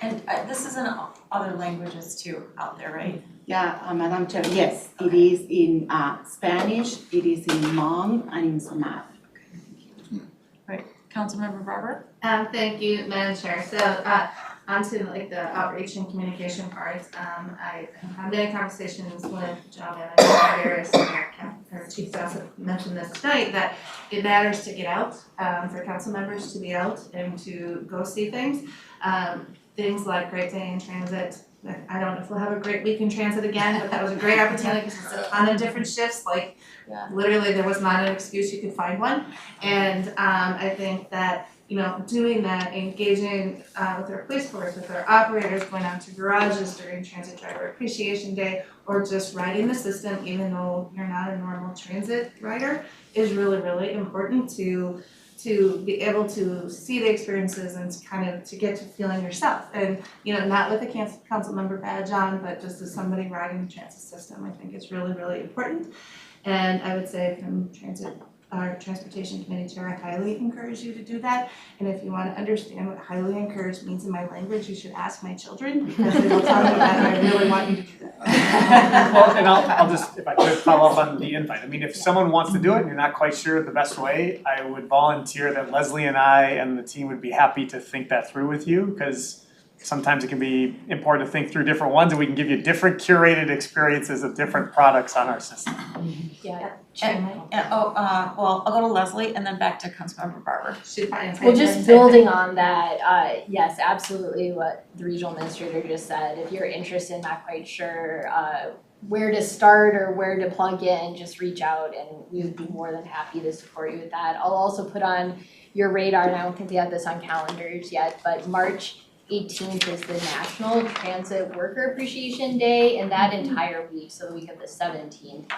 And this is in other languages too out there, right? Yeah, Madam Chair, yes, it is in Spanish, it is in Hmong, and in Somali. Right, Councilmember Barber? Thank you, Madam Chair. So onto the outreach and communication part. I had many conversations with John Manager Harris, our Chief Justice mentioned this tonight, that it matters to get out, for council members to be out and to go see things. Things like Great Day in Transit, I don't know if we'll have a great week in transit again, but that was a great opportunity because it's a ton of different shifts, like literally there was not an excuse you could find one. And I think that, you know, doing that, engaging with our police force, with our operators, going out to garages during Transit Driver Appreciation Day, or just riding the system even though you're not a normal transit rider, is really, really important to be able to see the experiences and to kind of to get to feeling yourself. And, you know, not with a council member badge on, but just as somebody riding the transit system, I think it's really, really important. And I would say from our transportation committee chair, I highly encourage you to do that. And if you want to understand what highly encouraged means in my language, you should ask my children because they will tell you that, and I really want you to do that. Well, and I'll just, if I could follow up on the invite. I mean, if someone wants to do it and you're not quite sure the best way, I would volunteer that Leslie and I and the team would be happy to think that through with you, because sometimes it can be important to think through different ones, and we can give you different curated experiences of different products on our system. Yeah. Well, I'll go to Leslie and then back to Councilmember Barber. Well, just building on that, yes, absolutely what the regional administrator just said. If you're interested, not quite sure where to start or where to plug in, just reach out and we would be more than happy to support you with that. I'll also put on your radar, and I don't think we have this on calendars yet, but March 18th is the National Transit Worker Appreciation Day, and that entire week, so the week of the 17th,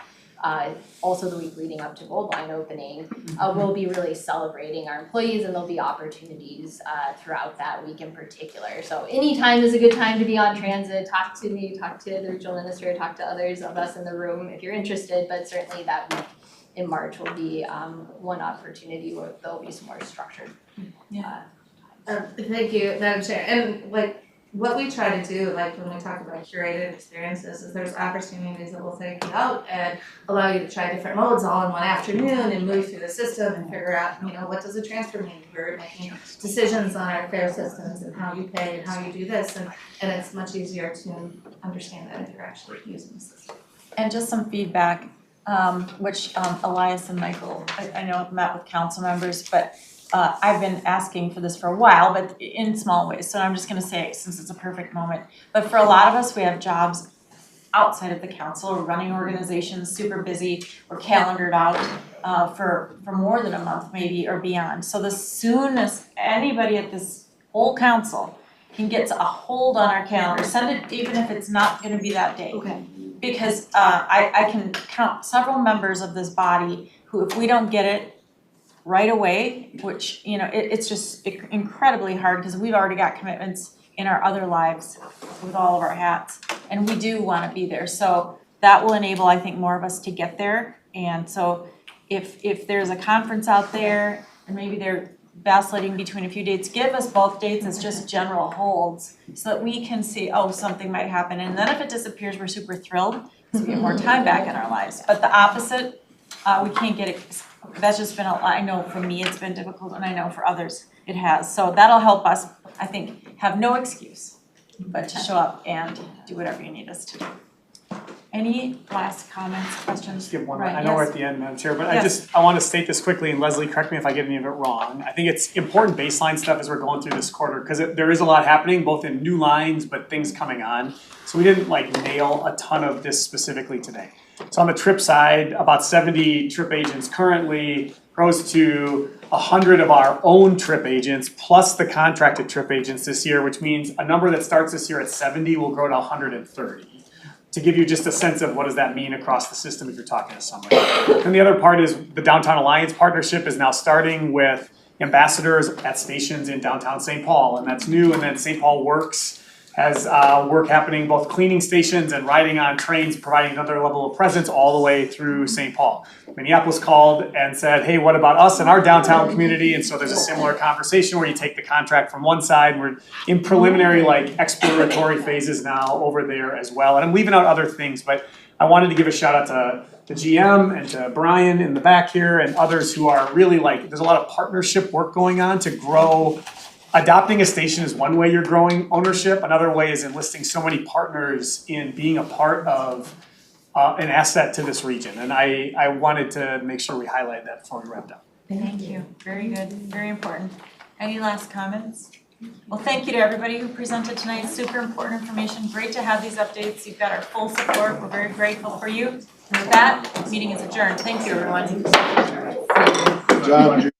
also the week leading up to Gold Line opening, we'll be really celebrating our employees, and there'll be opportunities throughout that week in particular. So anytime is a good time to be on transit. Talk to me, talk to the regional administrator, talk to others of us in the room if you're interested, but certainly that week in March will be one opportunity where there'll be some more structured. Thank you, Madam Chair. And like what we try to do, like when we talk about curated experiences, is there's opportunities that will take you out and allow you to try different modes all in one afternoon and move through the system and figure out, you know, what does a transfer mean? We're making decisions on our fare systems and how you pay and how you do this, and it's much easier to understand that if you're actually using the system. And just some feedback, which Elias and Michael, I know have met with council members, but I've been asking for this for a while, but in small ways, so I'm just gonna say it since it's a perfect moment. But for a lot of us, we have jobs outside of the council, we're running organizations, super busy, we're calendared out for more than a month maybe or beyond. So the soonest anybody at this whole council can get a hold on our calendar, send it even if it's not gonna be that day. Okay. Because I can count several members of this body who, if we don't get it right away, which, you know, it's just incredibly hard because we've already got commitments in our other lives with all of our hats, and we do want to be there. So that will enable, I think, more of us to get there. And so if there's a conference out there and maybe they're vacillating between a few dates, give us both dates as just general holds so that we can see, oh, something might happen. And then if it disappears, we're super thrilled because we get more time back in our lives. But the opposite, we can't get it. That's just been I know for me it's been difficult, and I know for others it has. So that'll help us, I think, have no excuse but to show up and do whatever you need us to do. Any last comments, questions? Just give one, Right, I know we're yes. at the end, Madam Chair, but Yes. I want to state this quickly, and Leslie, correct me if I get any of it wrong. I think it's important baseline stuff as we're going through this quarter, because there is a lot happening, both in new lines, but things coming on. So we didn't like nail a ton of this specifically today. So on the trip side, about 70 trip agents currently grows to 100 of our own trip agents, plus the contracted trip agents this year, which means a number that starts this year at 70 will grow to 130. To give you just a sense of what does that mean across the system if you're talking to somebody. And the other part is the Downtown Alliance partnership is now starting with ambassadors at stations in downtown St. Paul, and that's new. And then St. Paul Works has work happening, both cleaning stations and riding on trains, providing another level of presence all the way through St. Paul. Minneapolis called and said, hey, what about us and our downtown community? And so there's a similar conversation where you take the contract from one side, and we're in preliminary like exploratory phases now over there as well. And I'm leaving out other things, but I wanted to give a shout out to the GM and to Brian in the back here and others who are really like, there's a lot of partnership work going on to grow. Adopting a station is one way you're growing ownership. Another way is enlisting so many partners in being a part of an asset to this region. And I wanted to make sure we highlighted that before we wrapped up. Thank you. Very good. Very important. Any last comments? Well, thank you to everybody who presented tonight, super important information, great to have these updates, you've got our full support, we're very grateful for you. And with that, meeting is adjourned, thank you everyone. Good job.